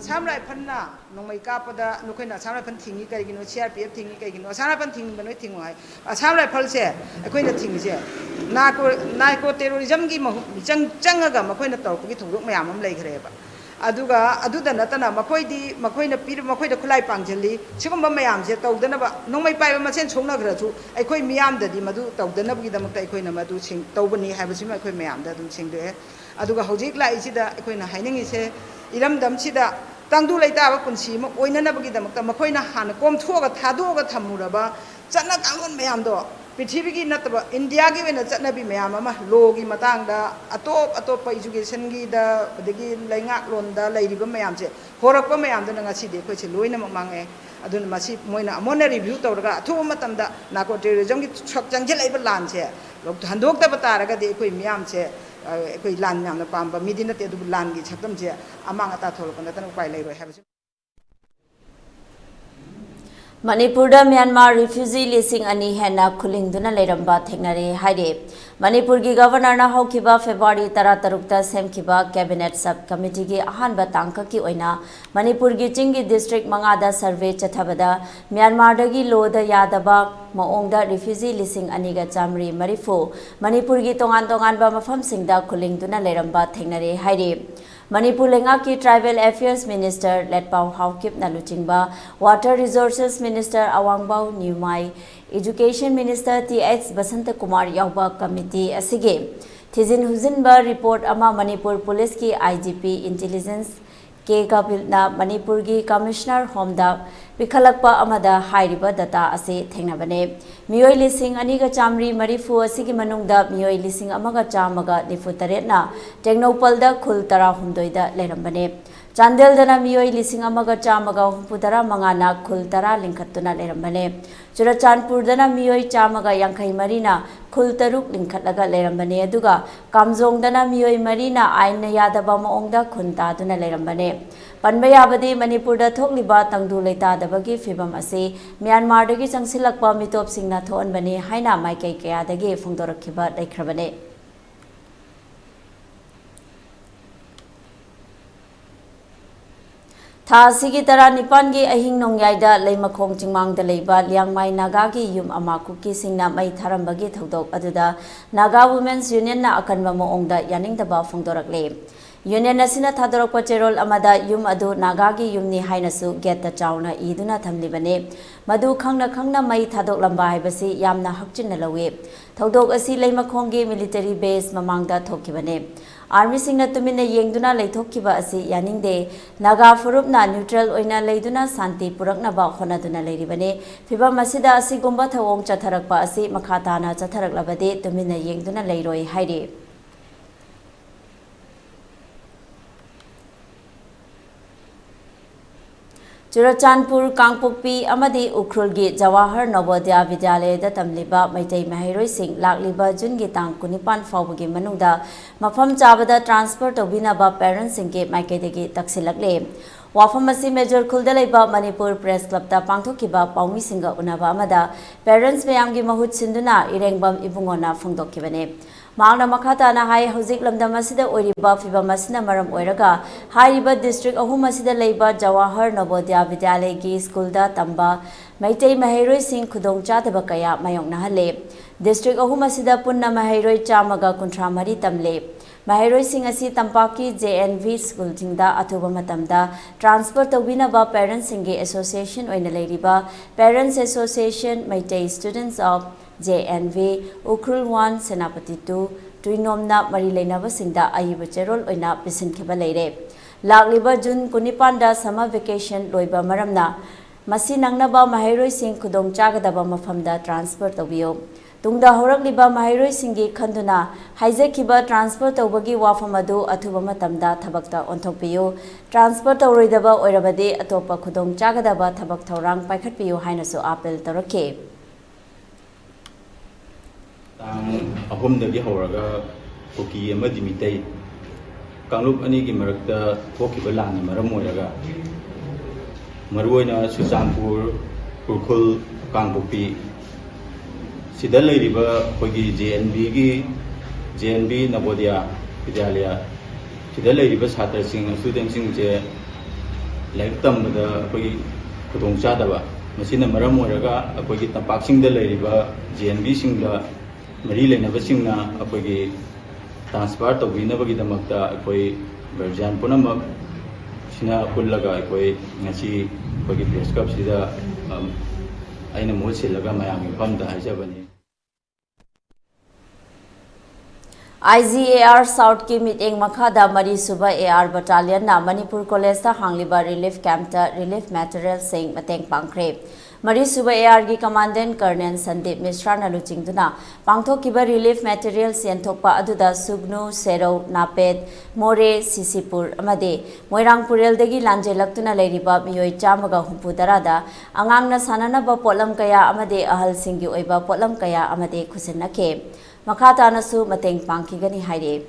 Assam Rifle na Nongmai Kapada Nukoina Assam Rifle thingi karigino CRPF thingi karigino Assam Rifle thingi banoi thingo hai Assam Rifle se akoina thingi se narco terrorism gi changaga makoina tawpagi thongdok mayam am leikhre ba aduga aduda natana makoina pir makoida khulai pangjali sigumba mayam se tawdana ba nongmai paiba masen chongna grachu aikoi miyam dadi madu tawdana gi damakta aikoina madu sing tawbani haibasima aikoi mayam da dum singde aduga hojik lai sida aikoina hainingi se iramdam sida tangdu leitaba punsi ma oinanabagi damakta makoina hana komthoga thadoga thamuraba chana kangon mayam do Pithibhi ki nataba India ki wena chatnabi mayam ama law gi matangda atop education gi da adagi laingak lon da leiriba mayam se horakpa mayam da ngasi de ko se loina mangai adun masi moina amona review tawraga athu matamda narco terrorism gi chak changjel aiba lan se lok handok da bataraga de koi mayam se koi lan mayam na pamba midina te du lan gi chaktam se amang ata tholokna tan upai leiroi habase Manipur da Myanmar refugee listing ani hena khulingduna leiramba thengnare haire Manipur gi governor na haukiba February 13 ta semkiba cabinet sub committee gi ahanba tangka ki oina Manipur gi chingi district mangada survey chathabada Myanmar da gi lo da yadaba maongda refugee listing ani ga chamri marifu Manipur gi tongan ba mafam singda khulingduna leiramba thengnare haire Manipur lenga ki Tribal Affairs Minister Letpau Haukip Naluchingba, Water Resources Minister Awangbau Niumai, Education Minister T.H. Basanta Kumar Yauba Committee Asige. Thizin Huzinba report ama Manipur Police ki IGP Intelligence K. Kapilna Manipur ki Commissioner Homda Pikhalakpa amada hairiba data ase thengnabane miyoi lising aniga chamri marifu asigi manungda miyoi lising amaga chamaga nifu taretna Technopal khul tara humdoida lerambane Chandel dana miyoi lising amaga chamaga humpudara mangana khul tara linkhatuna lerambane Churachandpur dana miyoi chamaga yankhai marina khul taruk linkhatlaga lerambane aduga Kamjong dana miyoi marina aina yadaba maongda khunta duna lerambane Panba yabadi Manipurda thokliba tangdu leitadabagi fibam ase Myanmardagi changsilakpa mitopsingna thoanbani haina maikai kayadagi phongdorakhiba laikhrabane. Thasigi tara nipangi ahing nongyaida leimakhong chingmangda leiba liangmai nagagi yum amakuki singna mai tharambagi thodok aduda Naga Women's Union na akanba moongda yaningdaba phongdorakle. Union asina thadorokpa cherol amada yum adu Nagagi yumni hainasu getta chauna iduna thamlibane madu khangna mai thadoklamba haibasi yamna hakchinna lawe. Thodok asi leimakhonggi military base mamangda thokibane. Army singna tumina yengduna leithokkiba asi yaningde Naga furupna neutral oina leiduna santi puraknaba khonaduna leiribane fibam asida asigumba thawong chatharakpa asi makhatana chatharaklabade tumina yengduna leiroi hairi. Churachandpur Kangpokpi amadi Ukhrulgi Jawahar Navodaya Vidyalaya tamliba Maitai Mahairoi Singh lakliba Jungi tang kunipan fawbagi manungda mafam chabada transfer tobinaba parents singke maikaidagi taksilakle. Wafam asi Major Khulda leiba Manipur Press Club ta pangthokiba paumi singa unaba amada parents mayamgi mahut sinduna irengbam ibungona phongdokkibane. Mangna makhatana hai hojik lamdam asida oiriba fibam asina maram oiraga hariba district ahum asida leiba Jawahar Navodaya Vidyalaya gi school da tamba Maitai Mahairoi Singh khudong chadaba kaya mayongna hale. District ahum asida punna Mahairoi chamaga kuntramari tamle. Mahairoi Singh asi tampaki JNV school jingda athuba matamda transfer tawinaba parents singe association oina leiriba Parents Association Maitai Students of JNV Ukhrul 1 Senapati 2 Tuinomna Mari Lainaba Singda Ayiba Cherol Oina Pisin Khiba Leire. Lakliba June Kunipanda summer vacation loiba maramna Masi Nangnaba Mahairoi Singh Khudong Chagadaba Mafamda transfer Tawio. Tungda Horakliba Mahairoi Singhi Khanduna Haizekiba transfer Tawbagi Wafamadu Athuba Matamda Thabakta Onthokpiyo. Transfer Tawroidaba Oirabade Atopa Khudong Chagadaba Thabak Thaurang Paikhatpiyo Hainasu Apel Tarake. Ahomdagi horaga koki amadi mitai kanglup anigi marakta thokiba lani maram oiraga maruoina Churachandpur Kurkhul Kangpokpi sida leiriba kogi JNB Navodaya Vidyalaya sida leiriba chhatra sing student sing je laik tambada kogi khudong chadaba masina maram oiraga kogi tampak sing da leiriba JNB sing da Mari Lainaba Singna Apogi transfer to Vinabagi Damakta Akoi Verjan Punamak Sina Pullaga Akoi Nasi Pagi Press Cup Sida Aina Musilaga Mayami Panda Hajabani. IGAR South ki meeting makhada Mari Suba AR Battalion na Manipur College ta hangliba relief camp ta relief material sing mateng pangkre. Mari Suba AR gi Commandant Colonel Sandeep Mishra na luchingduna pangthokiba relief materials yenthokpa aduda Sugnu Sero Napet More Sisipur amade Moirang Purel degi lanjelaktuna leiriba miyoi chamaga humpu darada angangna sananaba polam kaya amade ahal singgi oiba polam kaya amade khusinake Makhatana su mateng pangkigani haire.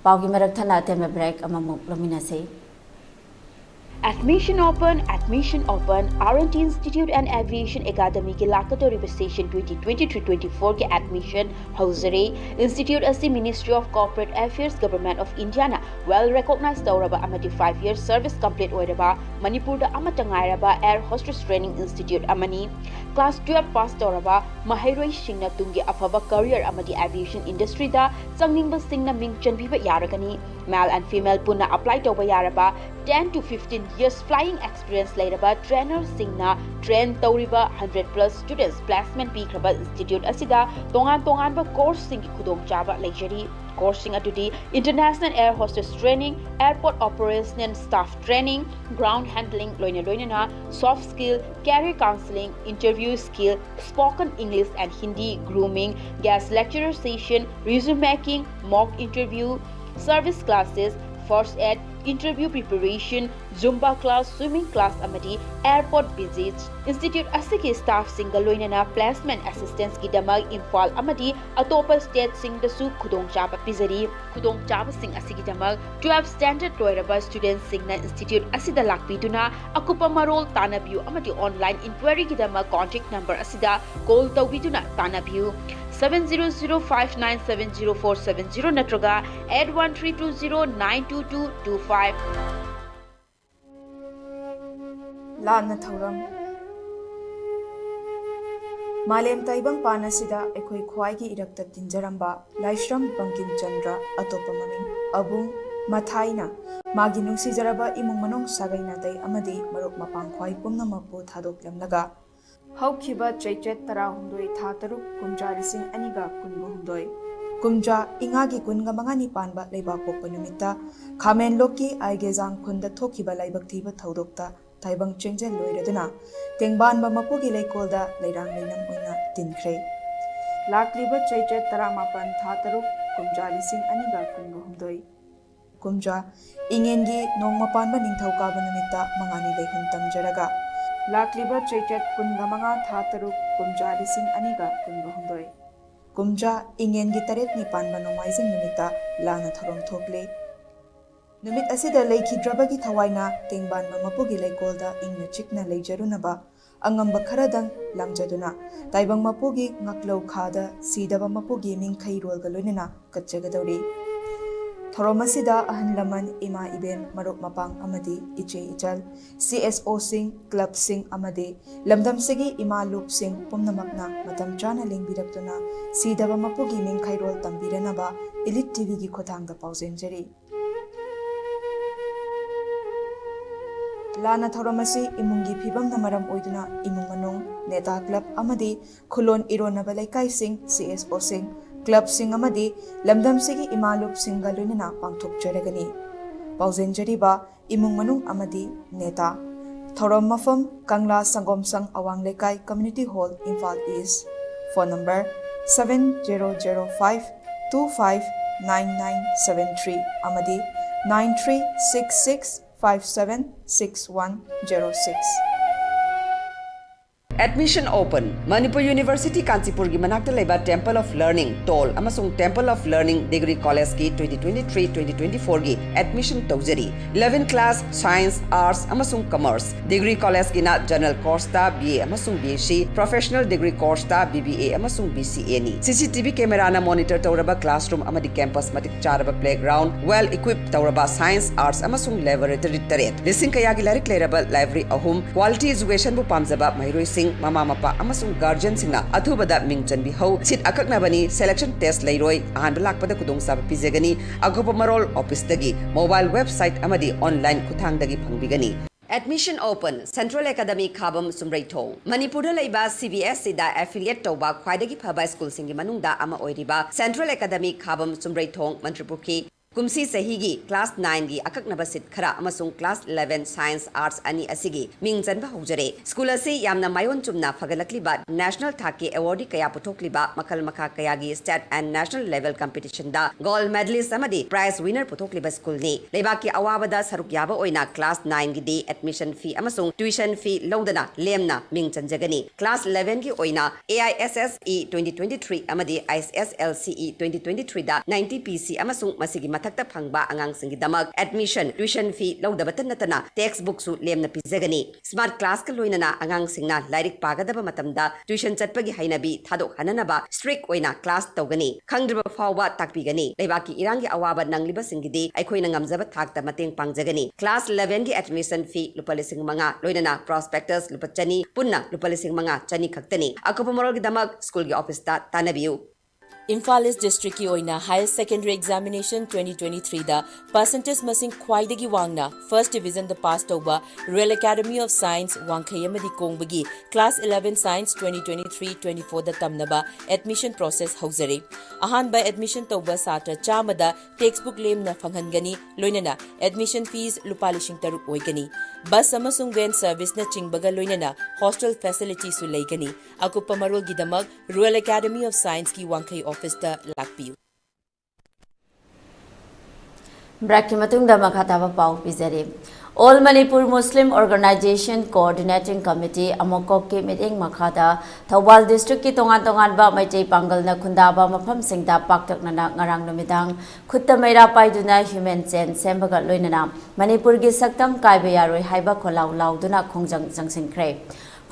Paugi Marathana Teme break amamuk Laminase. Admission Open, R&T Institute and Aviation Academy के लाकतोरी session 2023-24 के admission Hausare Institute as the Ministry of Corporate Affairs Government of India well recognized Tauraba Amati 5-year service complete Oiraba Manipur da Amatangairaba Air Hostess Training Institute Amani Class 12 pass Tauraba Mahairoi Singna Tungi Afaba career Amati aviation industry da Sangningba Singna Ming Chanbiba Yaragani male and female Puna apply to Yaraba 10 to 15 years flying experience later trainer Singna train Tauriba 100+ students placement Pikraba Institute Asida Tongan ba course Sing Kudong Java Leisure coursing atudi international air hostess training airport operation and staff training ground handling loina soft skill career counseling interview skill spoken English and Hindi grooming guest lecturer session resume making mock interview service classes first aid, interview preparation, Zumba class, swimming class amadi airport visits. Institute asigi staff singa loinana placement assistance gidamag Imphal amadi atopa state sing da su khudong chaba pizari. Khudong chaba sing asigi damag 12 standard loiraba students singna institute asida lakpiduna akupa marol tanabiu amadi online inquiry gidamag contact number asida call tawbiduna tanabiu 7005970470 natraga 8132092225. Lana Thoram Malem Taibang Panasida Ekoi Kwaigi Irakta Tinjaramba Laishram Bankim Chandra Atopamaming Abung Mathaina Maginu Sijaraba Imumanong Sagaina Day Amadi Maruk Mapang Kwai Pumna Mapu Thadok Lamlaga Haukiba Chaychet Tara Hundoi Thataru Kumja Rising Aniga Kunbu Hundoi Kumja Ingagi Kunga Mangani Panba Leba Popanumita Kamen Loki Aigezang Kunda Tokiba Laibaktiba Thaudokta Taibang Chengjel Loiraduna Tengban Mapugi Lekolda Leirang Linam Una Tinkre Lakliba Chaychet Taramapan Thataru Kumja Rising Aniga Kunbu Hundoi Kumja Ingengi Nongmapan Ningthau Kabanamita Mangani Lehun Tamjaraga Lakliba Chaychet Kungamanga Thataru Kumja Rising Aniga Kunbu Hundoi Kumja Ingengi Taret Nipan Manomizing Numita Lana Thorom Thokle Numit asida Leiki Drabagi Tawaina Tengban Mapugi Lekolda Ingna Chikna Lejarunaba Angamba Karadang Langjaduna Taibang Mapugi Ngaklo Khada Sidaba Mapugi Ming Khairol Galunina Katjagadori Thoromasida Ahan Laman Ima Iben Maruk Mapang Amadi Iche Ichal CSO Sing Club Sing Amadi Lamdam Sigi Ima Loop Sing Pumnamakna Matam Chana Lingbidaktuna Sidaba Mapugi Ming Khairol Tambiranaba Elite TV Gi Khotangda Pauzenjari Lana Thoramasi Imungi Pibam Namaram Oiduna Imung Manong Neta Club Amadi Khulon Ironaba Laikai Sing CSO Sing Club Sing Amadi Lamdam Sigi Imalup Singalunina Pangthok Jaragani Pauzenjariba Imung Manung Amadi Neta Thoram Mafam Kangla Sangom Sang Awang Laikai Community Hall Imphal East Phone number 7005259973 Amadi 9366576106 Admission open. Manipur University Kanchipur gi manakta leba Temple of Learning Toll amasung Temple of Learning Degree College ki 2023-2024 gi admission tawjari. 11 class Science, Arts amasung Commerce. Degree College gi na General Course ta BA amasung BSc, Professional Degree Course ta BBA amasung BCA ni. CCTV camera na monitor tawraba classroom amadi campus matik charaba playground well equipped tawraba Science, Arts amasung laboratory taret. Lising kaya gi larik leraba library ahum quality education bu pamjaba mairoi Mama Mapa amasung guardian singna athubada mingchan bi ho sit akaknabani selection test leiroi ahan balakpada kudong sab pizegani agopa marol office dagi mobile website amadi online kuthang dagi phangbigani Admission open Central Academy Khabam Sumraithong Manipur laiba CBSE da affiliate toba khwaidagi phaba school singi manungda ama oiriba Central Academy Khabam Sumraithong Manipur ki Kumsi Sahigi Class 9 gi akaknaba sit khara amasung Class 11 Science Arts ani asigi mingjanba hojare School asi yamna mayon chumna fagalakliba National Thaki awardee kaya puthokliba makhal makha kaya gi state and national level competition da gold medalist amadi prize winner puthokliba school ni leibaki awabada saruk yaba oina Class 9 gi de admission fee amasung tuition fee lodana lemna mingjanjagani Class 11 gi oina AISSE 2023 amadi ISSLCE 2023 da 90 PC amasung masigi Takta Phangba Angang Singi Damak admission tuition fee lodabatan natana textbook su lemna pizagani smart class ka loinana Angang Singna lairik pagadaba matamda tuition chatpagi hainabi thadok hananaba strict oina class tawgani khangdriba fawba takpigani leibaki irangi awaba nangliba singidi aikhoina ngamjaba thakta mateng pangjagani Class 11 gi admission fee lupa lising manga loinana prospectus lupa chani punna lupa lising manga chani khaktani akopa moral gi damak school gi office ta tanabiu Imphal East District ki oina Higher Secondary Examination 2023 da percentage masing khwaidagi wangna First Division da pass tauba Royal Academy of Science Wangkhayamadi Kongbagi Class 11 Science 2023-24 da tamnaba admission process hauzare ahan by admission tauba satra chamada textbook lemna fanghangani loinana admission fees lupa lishing taruk oigani bus amasung van service na chingbaga loinana hostel facilities su leigani akupa marol gidamak Royal Academy of Science ki Wangkhay office da lakpiu break की मतुंगदा मखाताबा पाउ पिजरे All Manipur Muslim Organization Coordinating Committee Amokok ki meeting makhada Thawal District ki tongan ba Maitei Pangal na khundaba mafam singda paktak na ngarang numidang khutta meira paiduna human chain sembaga loinana Manipur gi saktam kaibeyaroi haiba kholau lauduna khongjang jangsinkhre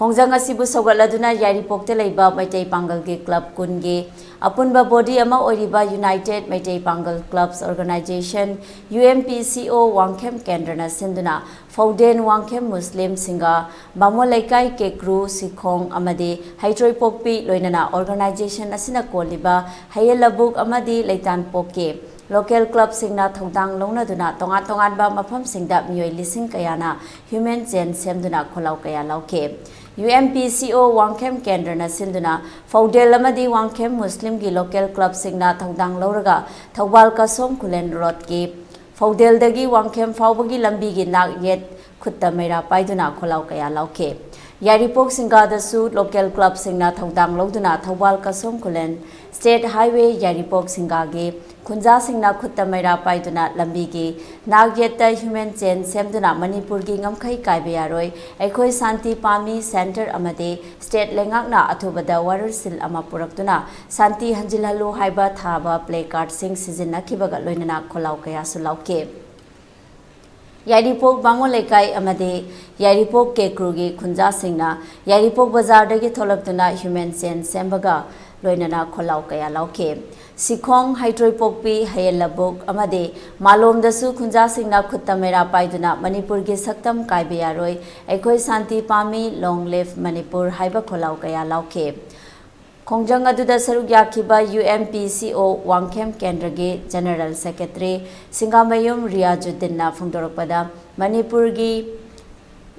Khongjang asibu sogaladuna yari pokte leiba Maitei Pangal gi club kungi apunba body ama oiriba United Maitei Pangal Clubs Organization UMPCO Wangkhem Kendrana sinduna Fauden Wangkhem Muslim Singa Bamolaikai Kekru Sikhong amadi Haitroi Pokpi loinana organization asina koliba Hayelabuk amadi Leitan Poke Local club singna thongdang longna duna tongan ba mafam singda mioi lising kayana human chain semduna kholau kaya lauke UMPCO Wangkhem Kendrana sinduna Faudel amadi Wangkhem Muslim gi local club singna thongdang loraga Thawal Kasom Kulen Road ki Faudel dagi Wangkhem Faubagi lambi gi nak yet khutta meira paiduna kholau kaya lauke Yaripok singa da su local club singna thongdang loduna Thawal Kasom Kulen State Highway Yaripok singa gi Khunja singna khutta meira paiduna lambi gi nagyeta human chain semduna Manipur gi ngamkhai kaibeyaroi aikhoi santi pami center amade state lengakna athubada water sil ama puraktuna santi hanjilhalu haiba thaba placard sing season kibaga loinana kholau kaya sulauke Yaripok Bangolaikai amade Yaripok Kekrugi Khunja singna Yaripok bazar dagi tholakduna human chain sembaga loinana kholau kaya lauke Sikhong Haitroi Pokpi Hayelabuk amade Malom dasu Khunja singna khutta mera paiduna Manipur gi saktam kaibeyaroi aikhoi santi pami long live Manipur haiba kholau kaya lauke Khongjang aduda saruk yakiba UMPCO Wangkhem Kendra gi General Secretary Singamayum Riyajuddin na phongdorakpada Manipur gi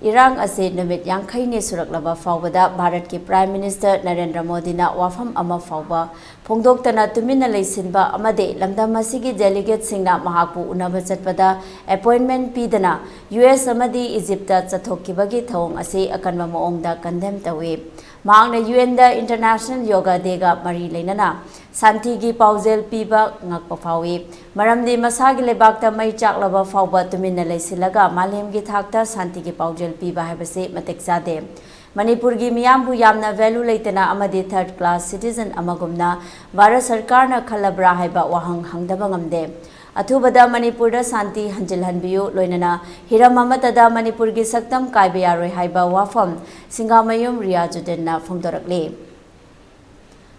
Irang ase numit yangkhai ne suraklaba fawbada Bharat ki Prime Minister Narendra Modi na wafam ama fawba phongdoktana tumina leisinba amade lamdam asigi delegate singna mahakpu unaba chatpada appointment pidana US amadi Egypt ta chathokibagi thong ase akanma moongda condemn tawe Maangna UN da International Yoga Day ga mari leinana santi gi paujel piba ngakpa fawi maramdi masagi lebakta mai chaklaba fawba tumina leisilaga malem gi thakta santi gi paujel piba habase matek jade Manipur gi miyambu yamna value leitana amadi third class citizen amagumna Bharat Sarkar na khalabra haiba wahang hangdaba ngamde Athubada Manipur da santi hanjilhanbiyu loinana hiram amatada Manipur gi saktam kaibeyaroi haiba wafam Singamayum Riyajuddin na phongdorakle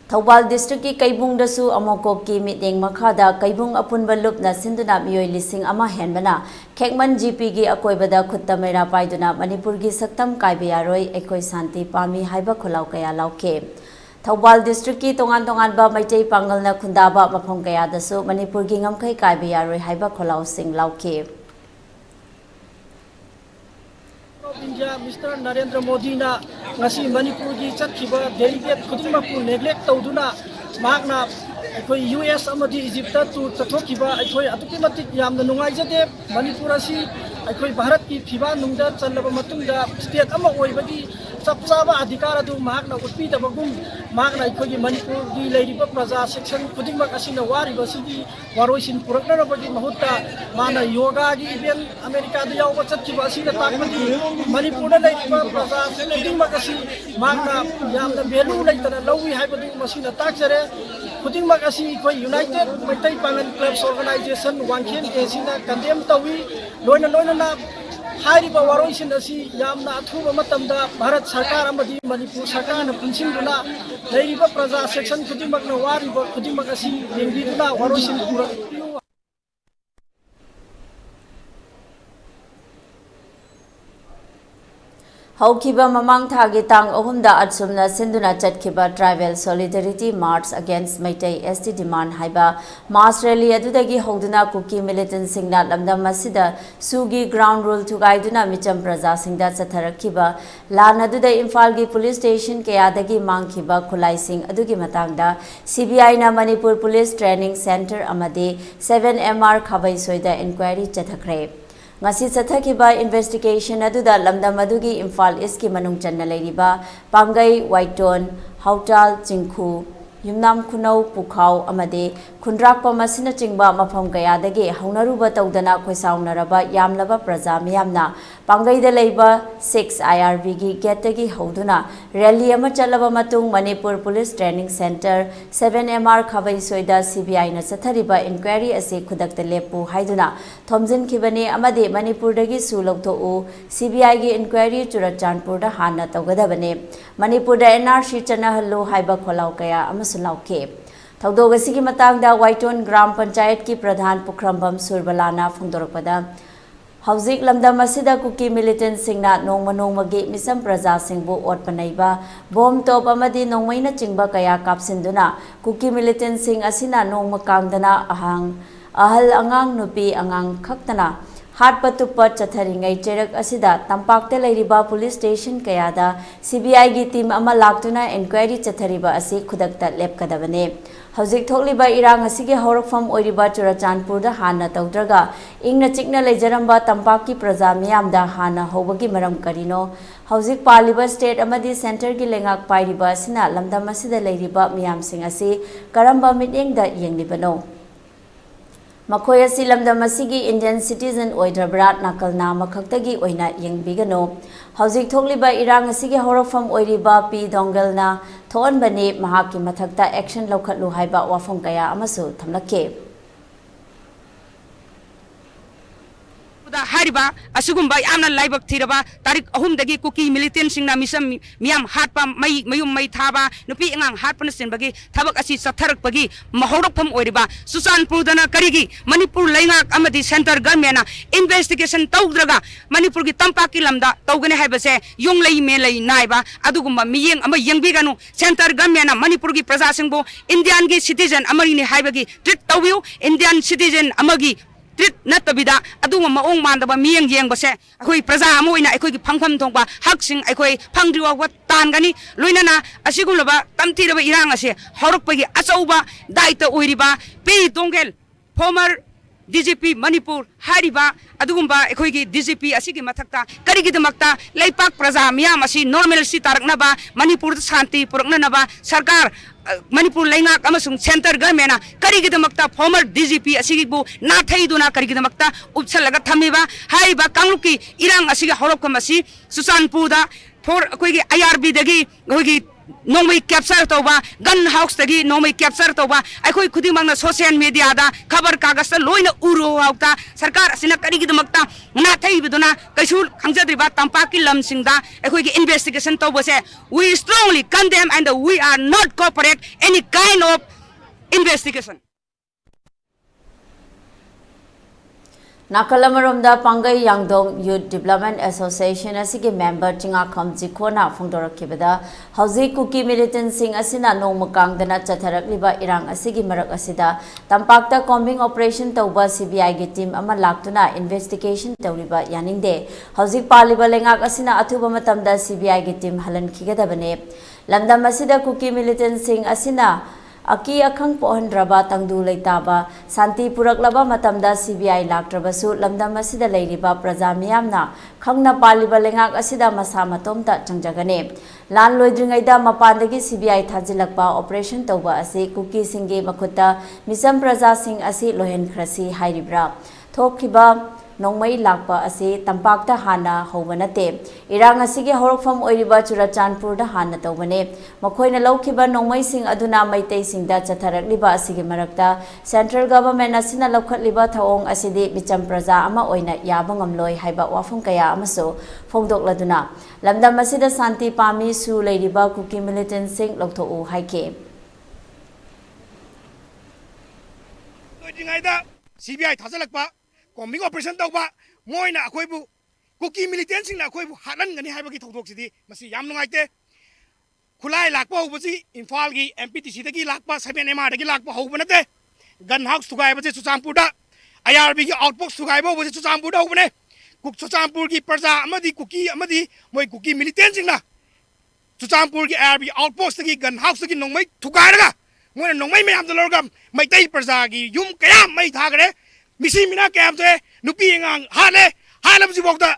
Thawal district ki Kaibung dasu amokok ki meeting makhada Kaibung apunba lupna sinduna mioi lising ama henbana Khekman GP gi akoibada khutta meira paiduna Manipur gi saktam kaibeyaroi ekoi santi pami haiba kholau kaya lauke Thawal district ki tongan ba Maitei Pangal na khundaba mafam kaya dasu Manipur gi ngamkhai kaibeyaroi haiba kholau sing lauke India Mr. Narendra Modi na ngasi Manipur gi chakhiba delegate khudingmaku neglect tawduna mahakna akhoi US amadi Egypt tu chathokhiba akhoi atuki matik yamna nungaijade Manipur asi akhoi Bharat ki phiba nungda chalaba matungda state ama oibagi chapchaba adhikar adu mahakna utpi dabagum mahakna akhoi gi Manipur gi leiriba praja section khudingmak asina wariba sigi waroisin purakna bagi mahutta mana yoga gi event America da yawba chakhiba asina takmadi Manipur da leiriba praja khudingmak asi mahakna yamna value leitana lawi haibadu masina takjare khudingmak asi koi United Maitei Pangal Clubs Organization Wangkhem asina condemn tawi loina na Hariba waroisin asi yamna athuba matamda Bharat Sarkar amadi Manipur Sarkar na punsinduna leiriba praja section khudingmak na wariba khudingmak asi yengbiduna waroisin pura Haukiba mamang thagi tang ohumda atsumna sinduna chatkiba tribal solidarity march against Maitei ST demand haiba mass rally adudagi hoduna kuki militant singna lamdam masida sugi ground rule thugaiduna micham praja singda chatharakiba lanaduda Imphal gi police station kayadagi mangkhiba khulai sing adugi matangda CBI na Manipur police training center amade 7MR khabai soida inquiry chathakre ngasi chathakiba investigation aduda lamdam adugi Imphal East ki manung channa leiriba Pangai Waiton Hautal Chingkhu Yumnam Kunau Pukau Amade Kundrakpa Masina Chingba Mafam Gayadagi Haunaruba Taudana Kwesaunaraba Yamlaba Praza Miyamna Pangai de Labor 6 IRB Gi Getagi Hoduna Rally Amachalaba Matung Manipur Police Training Center 7 MR Khavai Soida CBI na Sathariba Inquiry Ase Kudakta Lepu Haiduna Thomjin Kibani Amade Manipur Dagi Sulokto U CBI Gi Inquiry Churachanpur da Hana Taugadabane Manipur da NRC Chana Hallo Haiba Kholau Kaya Amasulauke Taudogasigi Matangda Waiton Gram Panchayat ki Pradhan Pukrambam Surbalana Phongdorpada Hauzik Lamdam Asida Kuki Militant Singna Nongma Nongmagi Misam Praja Singbu Ot Panaiba Bom Top Amadi Nongmaina Chingba Kaya Kapsinduna Kuki Militant Sing Asina Nongma Kangdana Ahal Angang Nupi Angang Kaktana Hat Patupa Chatharingai Cherak Asida Tampakte Lairiba Police Station Kayada CBI gi team ama laktuna inquiry chathariba asi khudakta lepkadabane Hauzik Thokliba Irang asigi horokfam oiriba Churachanpur da hana taudraga ingna chikna lejaramba Tampaki Praja miyamda hana hobagi maram karino Hauzik Paliba State amadi Center gi lengak pairiba asina lamdam asida lairiba miyam sing asi karamba meeting da yenglibano Makoya Silamda Masigi Indian citizen Oidrabrat Nakal Nama Kaktagi Oina Yang Bigano. Hauzik Thokliba Irang Asigi Horofam Oiriba P. Dongalna Thon Bani Mahaki Mathakta Action Lokat Luhaiba Wafong Kaya Amasu Tamlake. Hariba, Asugumba, Yana Libak Tiraba, Tarik Ahumdagi Kuki, militant Singna Misam, Miam Hatpa, Mayum May Taba, Nupi Ang Hatpanasin Bagi, Tabak Asi Satarak Bagi, Mahoropam Oriba, Susan Pudana Karigi, Manipur Laingak Amadi Center Gamena, Investigation Taudraga, Manipur Tampaki Lamda, Togane Habase, Young Lay Melay Naiba, Adugumba, Miyang Ama Yang Bigano, Center Gamena, Manipurgi Prasasingbo, Indian citizen Amarini Habagi, Trit Tawil, Indian citizen Amagi. Trit Natabida, Aduma Maong Mandaba, Miang Yang Base, Akoi Praza Moina, Akoi Pangpam Tongba, Haxing, Akoi Pangdua, what Tangani, Luinana, Asigulaba, Tamtira Irangase, Horokpagi, Asauba, Daita Uriba, P. Dongel, former DGP Manipur, Hariba, Adumba, Ekoigi, DGP, Asigi Matakta, Karigi the Makta, Laipak Praza, Miyamasi, Normal Sitaraknaba, Manipur Santi, Purnanaba, Sarkar. Manipur Laingak Amasung Center Gamena, Karigidamakta, former DGP Asigibu, Nataiduna Karigidamakta, Upsalaga Tamiba, Haiba Kanguki, Irang Asiga Horokamasi, Susan Puda, for Quigi IRB Dagi, Gogi. No may capture toba, gun house tagi, no may capture toba, I could Kudimanga social media, cover Kagasta, Loina Uru Auta, Sarkar, Sinakari the Makta, Natai Biduna, Kashul, Hamzadriba, Tampaki Lamsingda, a quick investigation toba say, we strongly condemn and we are not cooperate any kind of investigation. Nakalamaramda Pangai Yangdong Youth Development Association asigi member Chinga Khamji Khona Phongdorakibada Hauzik Kuki Militant Sing Asina Nongmakangdana Chatharakliba Irang asigi marak asida Tampakta combing operation tauba CBI gi team ama laktuna investigation tawriba yaningde Hauzik Paliba Lengak asina athuba matamda CBI gi team halan khigadabane Lamdam asida Kuki Militant Sing asina Aki Akhang Pohandraba Tangdu Leitaba Santi Puraklaba Matamda CBI Laktrabasu Lamdam Asida Leiriba Praja Miyamna Khangna Paliba Lengak Asida Masa Matomta Changjagane Lan Loidringaida Mapandagi CBI Thajilakpa Operation Tauba Asi Kuki Singge Makuta Misam Praja Sing Asi Lohen Krasi Hairibra Thokhiba Nongmai Lakpa Asi Tampakta Hana Hovanate Irang Asigi Horokfam Oiriba Churachanpur da Hana Tawbane Makoina Laukiba Nongmai Sing Aduna Maitei Singda Chatharakliba Asigi Marakta Central Government Asina Laukhatliba Thaong Asidi Bicham Praja Ama Oina Yabangamloi Haiba Wafung Kaya Amaso Phongdokladuna Lamdam Asida Santi Pami Su Leiriba Kuki Militant Sing Lokthou Haike CBI Thazalakpa Combing operation tauba moina akoibu Kuki militant sing na akoibu halan gani haibagi thokdok sidi masi yam nungaite khulai lakpa hobusi Imphal gi MPTC dagi lakpa 7MR dagi lakpa hobunate gun house thugai basi Chuchampur da IRB gi outpost thugai basi Chuchampur da hobune kuk Chuchampur gi Praja amadi Kuki amadi moi Kuki militant sing na Chuchampur gi IRB outpost dagi gun house dagi nongmai thugai raga moina nongmai mayam da lorgam maitai Praja gi yum kayam mai thagare Misi mina kaya nupi ngang hale bukta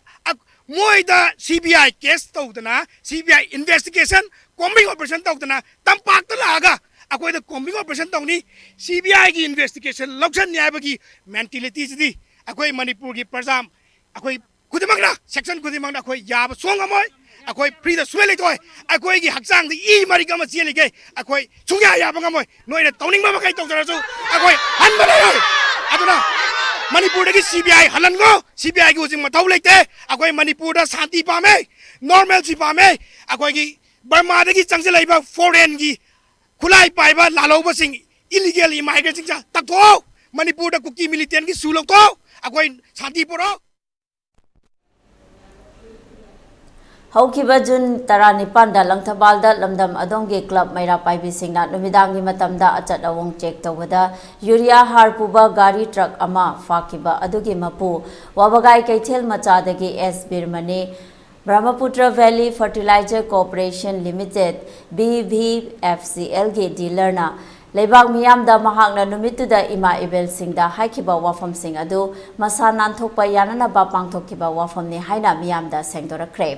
moida CBI case tau dana CBI investigation combing operation tau dana tampak talaga अकोइद combing operation तौनी CBI की investigation लौसन न्यायबगी mentality सिदी अकोइ मणिपुर की प्रजा अकोइ खुदिमकना सेक्शन खुदिमकना अकोइ याब सोंगमोय अकोइ फ्री द सुवे लेतोय अकोइ की हकचांग दी ई मरी गम चेलिगे अकोइ सुया याब गमोय नोइना तौनिंग मबा कई तौजरसु अकोइ हनबले अदुना मणिपुर की सीबीआई हलनगो सीबीआई की उजिंग मथौ लेते अकोइ मणिपुर दा शांति पामे नॉर्मल सी पामे अकोइ की बर्मा दगी चंगसे लाइबा फॉरेन की खुलाई पाइबा लालौबा सिंह इलीगल इमाइग्रेशन चा तकथो मणिपुर दा कुकी मिलिटेंट की सुलौक तो अकोइ शांति पुरो हौखिबा जुन 19 लंगथबालदा लमदम अदोंगे क्लब मैरा पाइबिसिंगना नुमिदांगी मतमदा अचत अवोंग चेक तौबदा यूरिया हार पुबा गाड़ी ट्रक अमा फाकिबा अदुगी मपु वाबगाई कैथेल मचादगी एस बिरमने Brahmaputra valley fertiliser corporation limited BVFCL के डीलरना लेबाग मियामदा महागना नुमितुदा इमा इबेल सिंगदा हाइखिबा वाफम सिंग अदु मसा नानथोकपा याननाबा पांगथोकखिबा वाफमनि हाइना मियामदा सेंगदोरखरे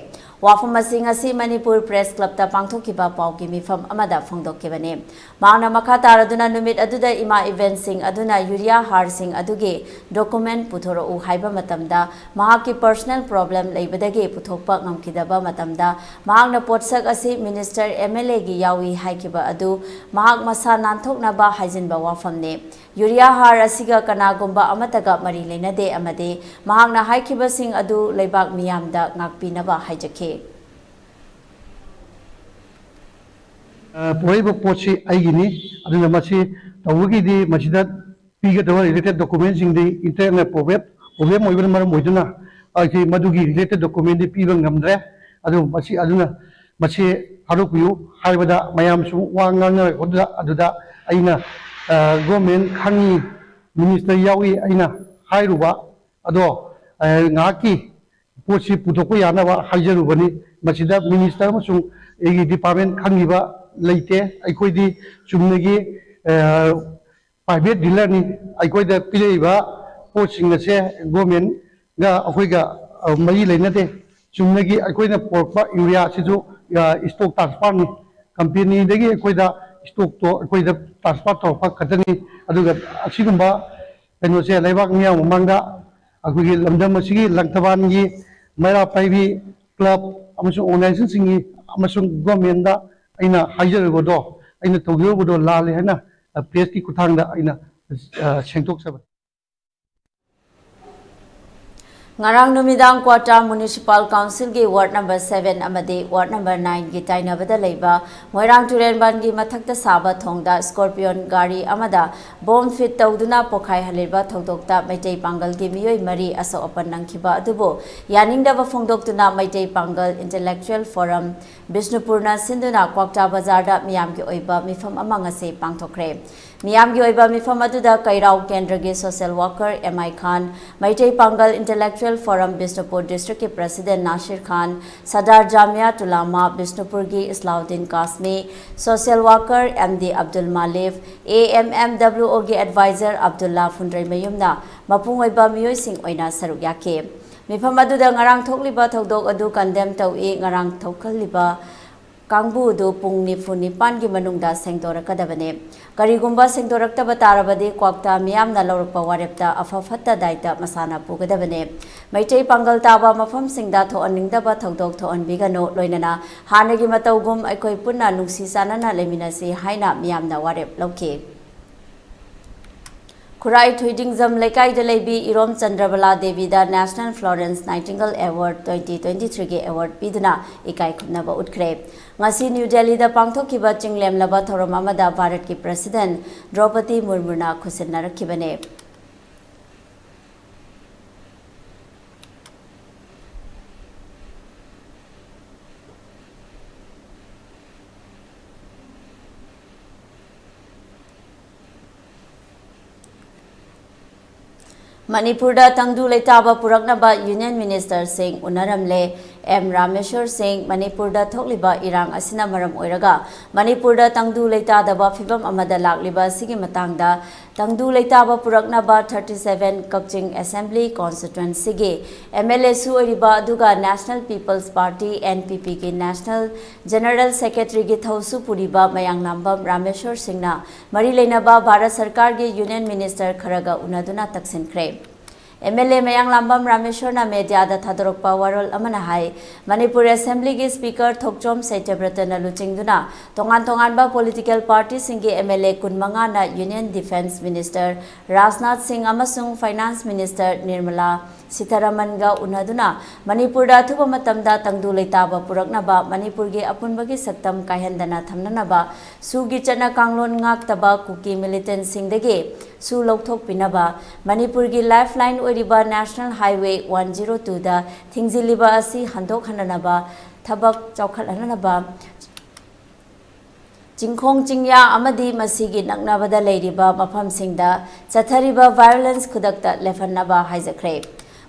वाफम सिंग असि मणिपुर प्रेस क्लब ता पांगथोकखिबा पाउगी मिफम अमदा फोंदोकखिबने मांगना मखा तारदुना नुमित अदुदा इमा इवेंट सिंग अदुना यूरिया हार सिंग अदुगे डॉक्यूमेंट पुथोरउ हाइबा मतमदा महाकी पर्सनल प्रॉब्लम लेबदगे पुथोकपा ngamkidaba matamda mahakna potsak asi minister MLA gi yawi haikiba adu mahak masa nanthoknaba haijinba wafamne urea हार असिगा कनागुंबा अमतगा मरी लेनदे अमदे महागना हाइखिबा सिंग अदु लेबाग मियामदा ngakpinaba हाइजखे पोइबो पोछि आइगिनी अदुना मछि तवगिदि मछिदा पिगदवा रिलेटेड डॉक्यूमेंट सिंग दि इंटरनेट प्रॉब्लम ओइबन मरम ओइदुना आखि मदुगी रिलेटेड डॉक्यूमेंट दि पिबा ngamdre अदु मछि अदुना मछि हारुपियु हाइबदा मयाम सु वांगांग अदुदा आइना गवर्नमेंट खानी मिनिस्टर यावी आइना हाइरुबा अदो ngaकी पोछि पुथोको यानाबा हाइजरुबनी मछिदा मिनिस्टर मसुं एगी डिपार्टमेंट खांगिबा लेते अखोइदी चुमनेगी प्राइवेट डीलर नि अखोइदा पिलेबा पोछिंगसे गवर्नमेंट गा अखोइगा मई लेनदे चुमनेगी अखोइना पोरपा यूरिया सिजु स्टॉक ट्रांसफर नि कंपनी देगी अखोइदा स्टॉक तो अखोइदा ट्रांसफर तौरपा खतनी अदुगा असिगुंबा कनोसे लेबाक मिया ममंगदा अखोइगी लमदम असिगी लंगथबानगी मैरा पाइबी क्लब अमसु ऑर्गेनाइजेशन सिंगी अमसु गवर्नमेंट दा अइना हाइजरबदो अइना तौगिरबदो लाले हैना प्रेस की कुथांगदा अइना सेंगतोकसब ngarang numidang kwata municipal council gi ward number 7 amadi ward number 9 gi tainabada leiba moirang turen ban gi mathakta saba thongda scorpion gari amada bomb fit tawduna pokhai haliba thongdokta maitei pangal gi miyoi mari aso opan nangkhiba adubo yaningda ba phongdoktuna maitei pangal intellectual forum bisnupurna sinduna kwakta bazar da miyam gi oiba mifam amanga se pangthokre miyam gi oiba mifam aduda kairau kendra gi social worker MI Khan maitei pangal intellectual Forum Bisnupur District के President Nasir Khan, Sadar Jamia Tulama Bisnupur की Islauddin Kasmi, Social Worker MD Abdul Malif, AMMWO के Advisor Abdullah Fundray Mayumna, Mapungwaiba Miyoy Singh Oina Saruk Yake. Mifam aduda ngarang thokliba thodok adu condemn tawi ngarang thokhaliba Kangbu du pung nifuni pan gi manungda sengdora kadabane karigumba sengdorakta batarabadi kwakta miyam na lorpa warepta afafatta daita masana pugadabane maitei pangal taba mafam singda tho aningda ba thodok tho anbigano loinana hanagi matawgum aikoi punna nungsi sanana leminasi haina miyam na warep loke Kurai Tweeding Zam Lekai Delebi Irom Chandrabala Devi da National Florence Nightingale Award 2023 के award पीदना इकाई खुदनबा उठ्रे ngasi New Delhi da pangthokiba chinglem laba thorom amada Bharat ki President Draupadi Murmu na khusinna rakhibane Manipur da tangdu letaba puraknaba Union Minister Singh Unaramle M. Rameshwar Singh Manipurda thokliba irang asina maram oiraga Manipurda tangdu leitadaba fibam amada lakliba sigi matangda tangdu leitaba puraknaba 37 Kakching Assembly Constituency ge MLA su oiriba aduga National People's Party NPP ge National General Secretary ge thausu puriba mayang nambam Rameshwar Singh na mari leinaba Bharat Sarkar ge Union Minister kharaga unaduna taksinkhre MLA Mayang Lambam Rameshwar na media da thadorokpa warol amana hai Manipur Assembly ge Speaker Thokchom Saityabrata na luchingduna tongan ba political party singi MLA kunmanga na Union Defence Minister Rajnath Singh amasung Finance Minister Nirmala Sitharaman ga unaduna Manipur da thuba matamda tangdu leitaba puraknaba Manipur ge apunbagi saktam kaihandana thamnanaba sugi chana kanglon ngaktaba kuki militant singdege su lokthok pinaba Manipur gi lifeline oiriba National Highway 102 da thingziliba asi handok hananaba thabak chawkhathanaba Jingkhong Jingya amadi masigi naknabada leiriba mafamsingda chathariba violence khudakta lefannaba haijakre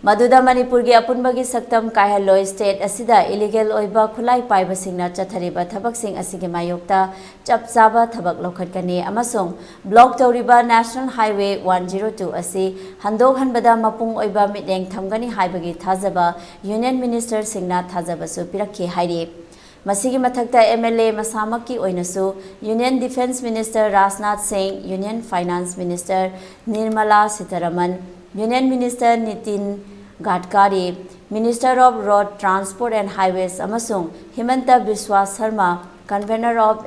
Maduda Manipur gi apunbagi saktam kaihalloi state asida illegal oiba khulai paiba singna chathariba thabak sing asigi mayokta chapchaba thabak lokhatkani amasung block tawriba National Highway 102 asi handok hanbada mapung oiba mideng thamgani haibagi thajaba Union Minister singna thajaba su pirakhi hairi Masigi mathakta MLA masamaki oinasu Union Defence Minister Rajnath Singh Union Finance Minister Nirmala Sitharaman Union Minister Nitin Gadkari, Minister of Road Transport and Highways amasung Himanta Biswa Sharma, Convener of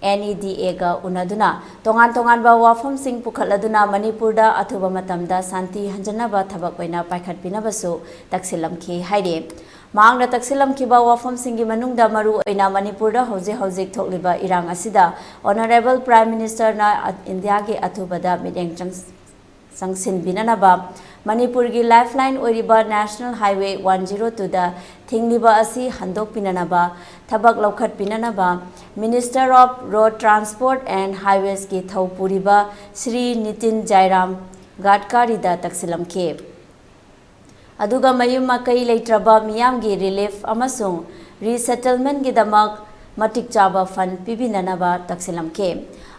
NEDA ga unaduna tongan ba wafam sing pukhaladuna Manipur da athuba matamda santi hanjanaba thabak oina paikhatpinabasu taksilamki haide Mangna taksilam kiba wafam singi manungda maru oina Manipur da hojik thokliba irang asida Honorable Prime Minister na India ge athubada mideng Sangsin binanaba Manipur gi lifeline oiriba National Highway 102 da thingliba asi handok pinanaba thabak lokhat pinanaba Minister of Road Transport and Highways ki thaupuriba Sri Nitin Jairam Gadkari da taksilam ke aduga mayum makai leitraba miyam gi relief amasung resettlement gi damak matik chaba fund pibinanaba taksilam ke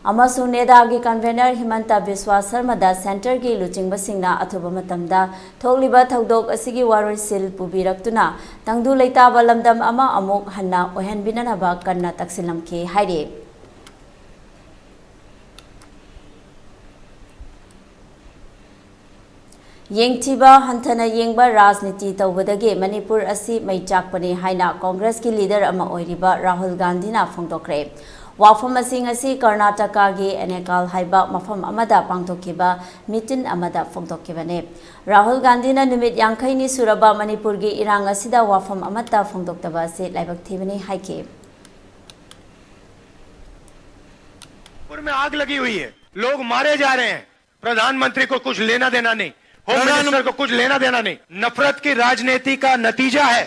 Amasung Neda gi convener Himanta Biswa Sharma da center gi luchingba singna athuba matamda thokliba thodok asigi waroi sil pubiraktuna tangdu leitaba lamdam ama amuk hanna ohen binanaba kanna taksilam ke haire Yengtiba hantana yengba rajniti tawbadage Manipur asi maichakpani haina Congress ki leader ama oiriba Rahul Gandhi na phongtokre Wafam asing asi Karnataka gi Enekal haiba mafam amada pangtokkiba mitin amada phongtokkibane Rahul Gandhi na numit yangkai ni suraba Manipur gi irang asida wafam amata phongtoktaba se laibak thibani haike पुर में आग लगी हुई है लोग मारे जा रहे हैं प्रधानमंत्री को कुछ लेना देना नहीं होम मिनिस्टर को कुछ लेना देना नहीं नफरत की राजनीति का नतीजा है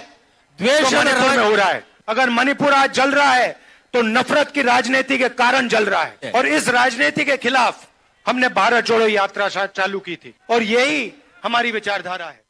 द्वेष मणिपुर में हो रहा है अगर मणिपुर आज जल रहा है तो नफरत की राजनीति के कारण जल रहा है और इस राजनीति के खिलाफ हमने भारत जोड़ो यात्रा चालू की थी और यही हमारी विचारधारा है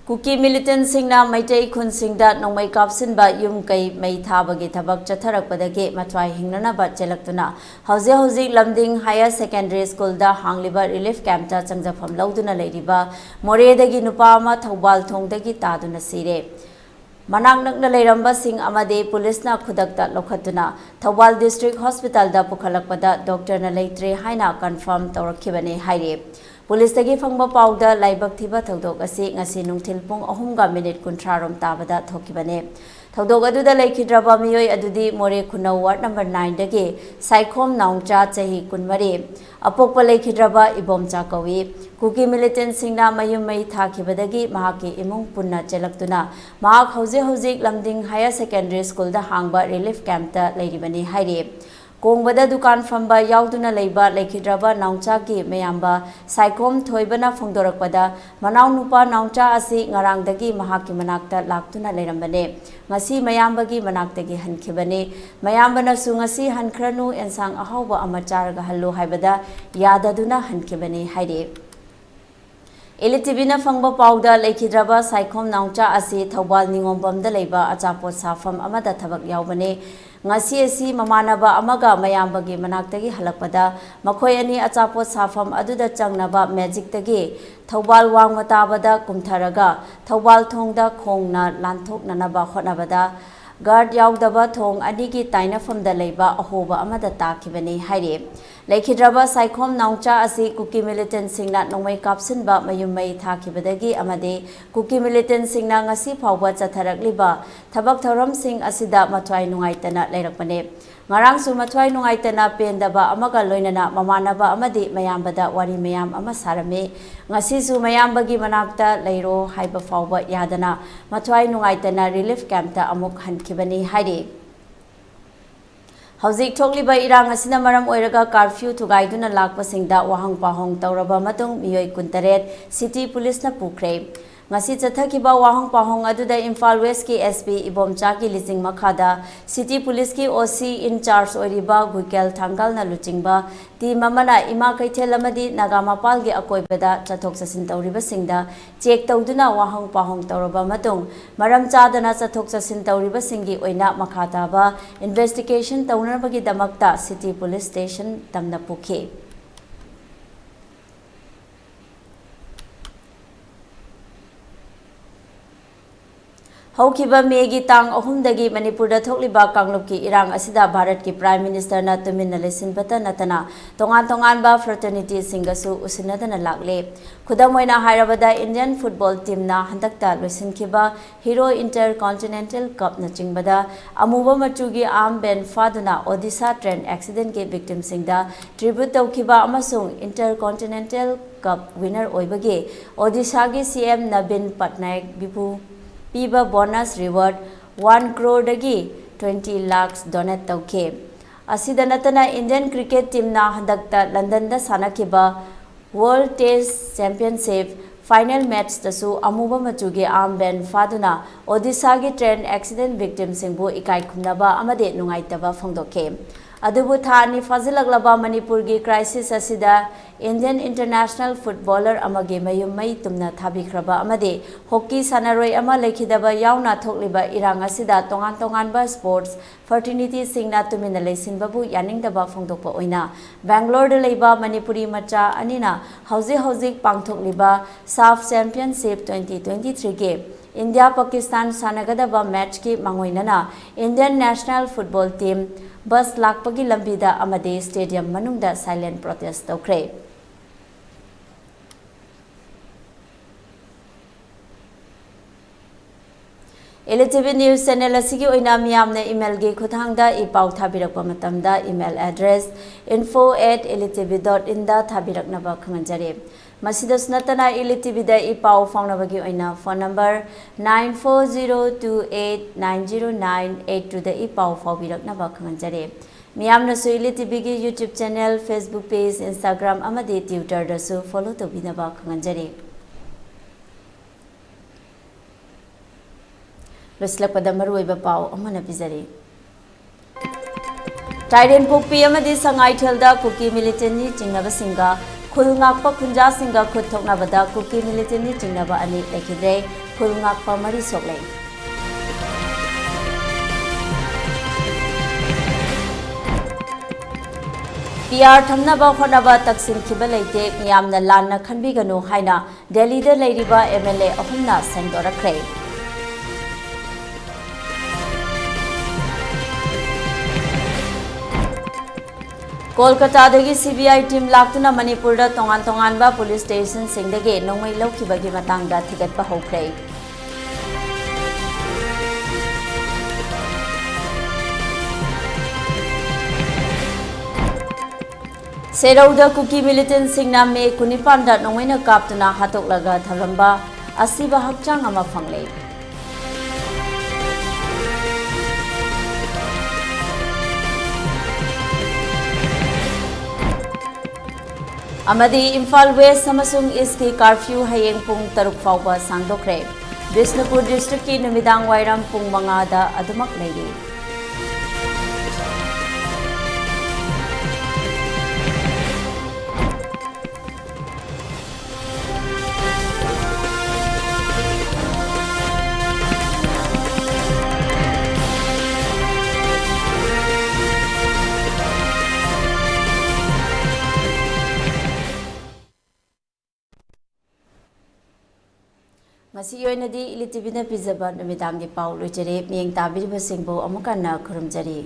Kuki militant singna maitai khun singda nongmai kapsin ba yum kai mai thabagi thabak chatharak padage matwai hingnana ba chelaktuna hauzi lamding higher secondary school da hangliba relief camp ta changjafam lauduna leiriba more dagi nupa ma thobal thong dagi taduna sire Manang nakna leiramba sing amade police na khudakta lokhatuna Thobal district hospital da pukhalakpada doctor na leitre haina confirm tawrakhibane haire Police tagi fangba pauda laibak thiba thodok asi ngasi nungthil pung 3:30 kunthrarom tabada thokibane thodok aduda laikhidraba miyoi adudi more khunau ward number 9 dagi saikhom naungcha chahi kunmare apokpa laikhidraba ibomcha kawi kuki militant singna mayum mai thakibadagi mahaki imung punna chelaktuna mahak hauzik lamding higher secondary school da hangba relief camp ta leiribani haire Kongbada dukan famba yauduna leiba laikhidraba naungcha ki mayamba saikom thoibana phongdorakpada manaw nupa naungcha asi ngarangdagi mahaki manakta laktuna leirambane ngasi mayambagi manaktagi hankhibane mayambana su ngasi hankranu ensang ahawba amacharaga hallo haibada yadaduna hankhibane haire ELITETV fangba pauda lekidraba saikhom naungcha asi Thobal Ningombamda leiba achapot safam amada thabak yaubane ngasi asi mamanaba amaga mayambagi manaktagi halakpada makhoi ani achapot safam aduda changnaba magic tagi Thobal wangmatabada kumtharaga Thobal thongda khongna lanthoknanaba hotnabada guard yaudaba thong anigi tainafamda leiba ahoba amada takibani haire Lekidraba saikhom naungcha asi Kuki militant singna nongmai kapsinba mayumai thakibadagi amade Kuki militant singna ngasi phawba chatharakliba thabak thoram sing asida mathwai nungaitana leirakpane ngarang su mathwai nungaitana pendaba amaga loinana mamanaba amade mayambada wari mayam ama sarame ngasi su mayambagi manakta leiro haiba phawba yadana mathwai nungaitana relief camp ta amuk hankibani haide Hauzik thokliba irang asina maram oiraga curfew thugaiduna lakpasingda wahang pahong tauraba matung miyoi kuntaret city police na pukre ngasi chathakiba wahang pahong aduda Imphal West ki SP Ibomcha ki lijing makhada city police ki OC in charge oiriba Guikel Thangal na luchingba ti mamana ima kaithel amadi Nagamapal gi akoibada chathok chasin tauriba singda check tauduna wahang pahong tauraba matung maram chadana chathok chasin tauriba singi oina makhata ba investigation taunarbagi damakta city police station tamna pukhe Haukiba Megi Tang Ahumdagi Manipur Thokliba Kanglupki Irang Asida Bharat ki Prime Minister na Tumina Lesin Bata Natana Tongan ba fraternity singasu usinadana lakle Kudamoina Hairabada Indian football team na handakta Lesin Kiba Hero Intercontinental Cup na Chingbada Amuba Machugi Arm Ben Faduna Odisha train accident ke victim singda tribute Taukiba Amasung Intercontinental Cup winner Oibage Odisha gi CM Nabin Patnaik Bipu Piba bonus reward 1 crore dagi 20 lakhs donate tauke. Asida natana Indian cricket team na handakta London da sanakiba World Test Championship final match tasu amuba machugi armband faduna Odisha gi train accident victim singbu ikai khumnaba amade nungaitaba phongdoke. Adubu thani fazilaglaba Manipur gi crisis asida Indian international footballer amage mayumai tumna thabikraba amade hockey sanaroi ama lekhidaba yauna thokliba irang asida tongan ba sports fraternity singna tumina leisinbabu yaningdaba phongdokpa oina Bangalore de leiba Manipuri macha anina hauzik pangthokliba SAF Championship 2023 ge India Pakistan sanagadaba match ki mangoinana Indian national football team bus lakpagi lambida amade stadium manungda silent protest tokre ELITETV News Channel asigi oina miyamne email ge khuthangda ipau thabirakpa matamda email address info@elitetv.in da thabiraknaba khanganjare Masidas natana ELITETV da ipau faunabagi oina phone number 9402890982 da ipau faubiraknaba khanganjare miyamna su ELITETV gi YouTube channel Facebook page Instagram amadi Twitter da su follow tobinaba khanganjare Luslakpada maruiba pau amana pizari Tiden Pukpi amadi sangaithelda Kuki militant ni chingnaba singa khulngakpa khunja singa khuthoknabada Kuki militant ni chingnaba ani lekidre khulngakpa mari soklei PR thamnaba khonaba taksin khiba leite miyamna lanna khanbiganu haina Delhi da leiriba MLA ahumna sengdorakre Kolkata dagi CBI team laktuna Manipur da tongan ba police station singdage nongmai laukibagi matangda thigatpa hokre Serauda Kuki militant singna me kunipanda nongmaina kaptuna hatoklaga tharamba asiba hakchang ama phangle Amadi Imphal West Samasung East ki curfew hayeng pung 6 fauba sangdokre Bishnupur district ki numidang wairam pung 5 da adumak leiri ngasi yoinadi ELITETV na pizaba numitang gi paw loijare miyeng tabiribasingbo amukana khurumjari.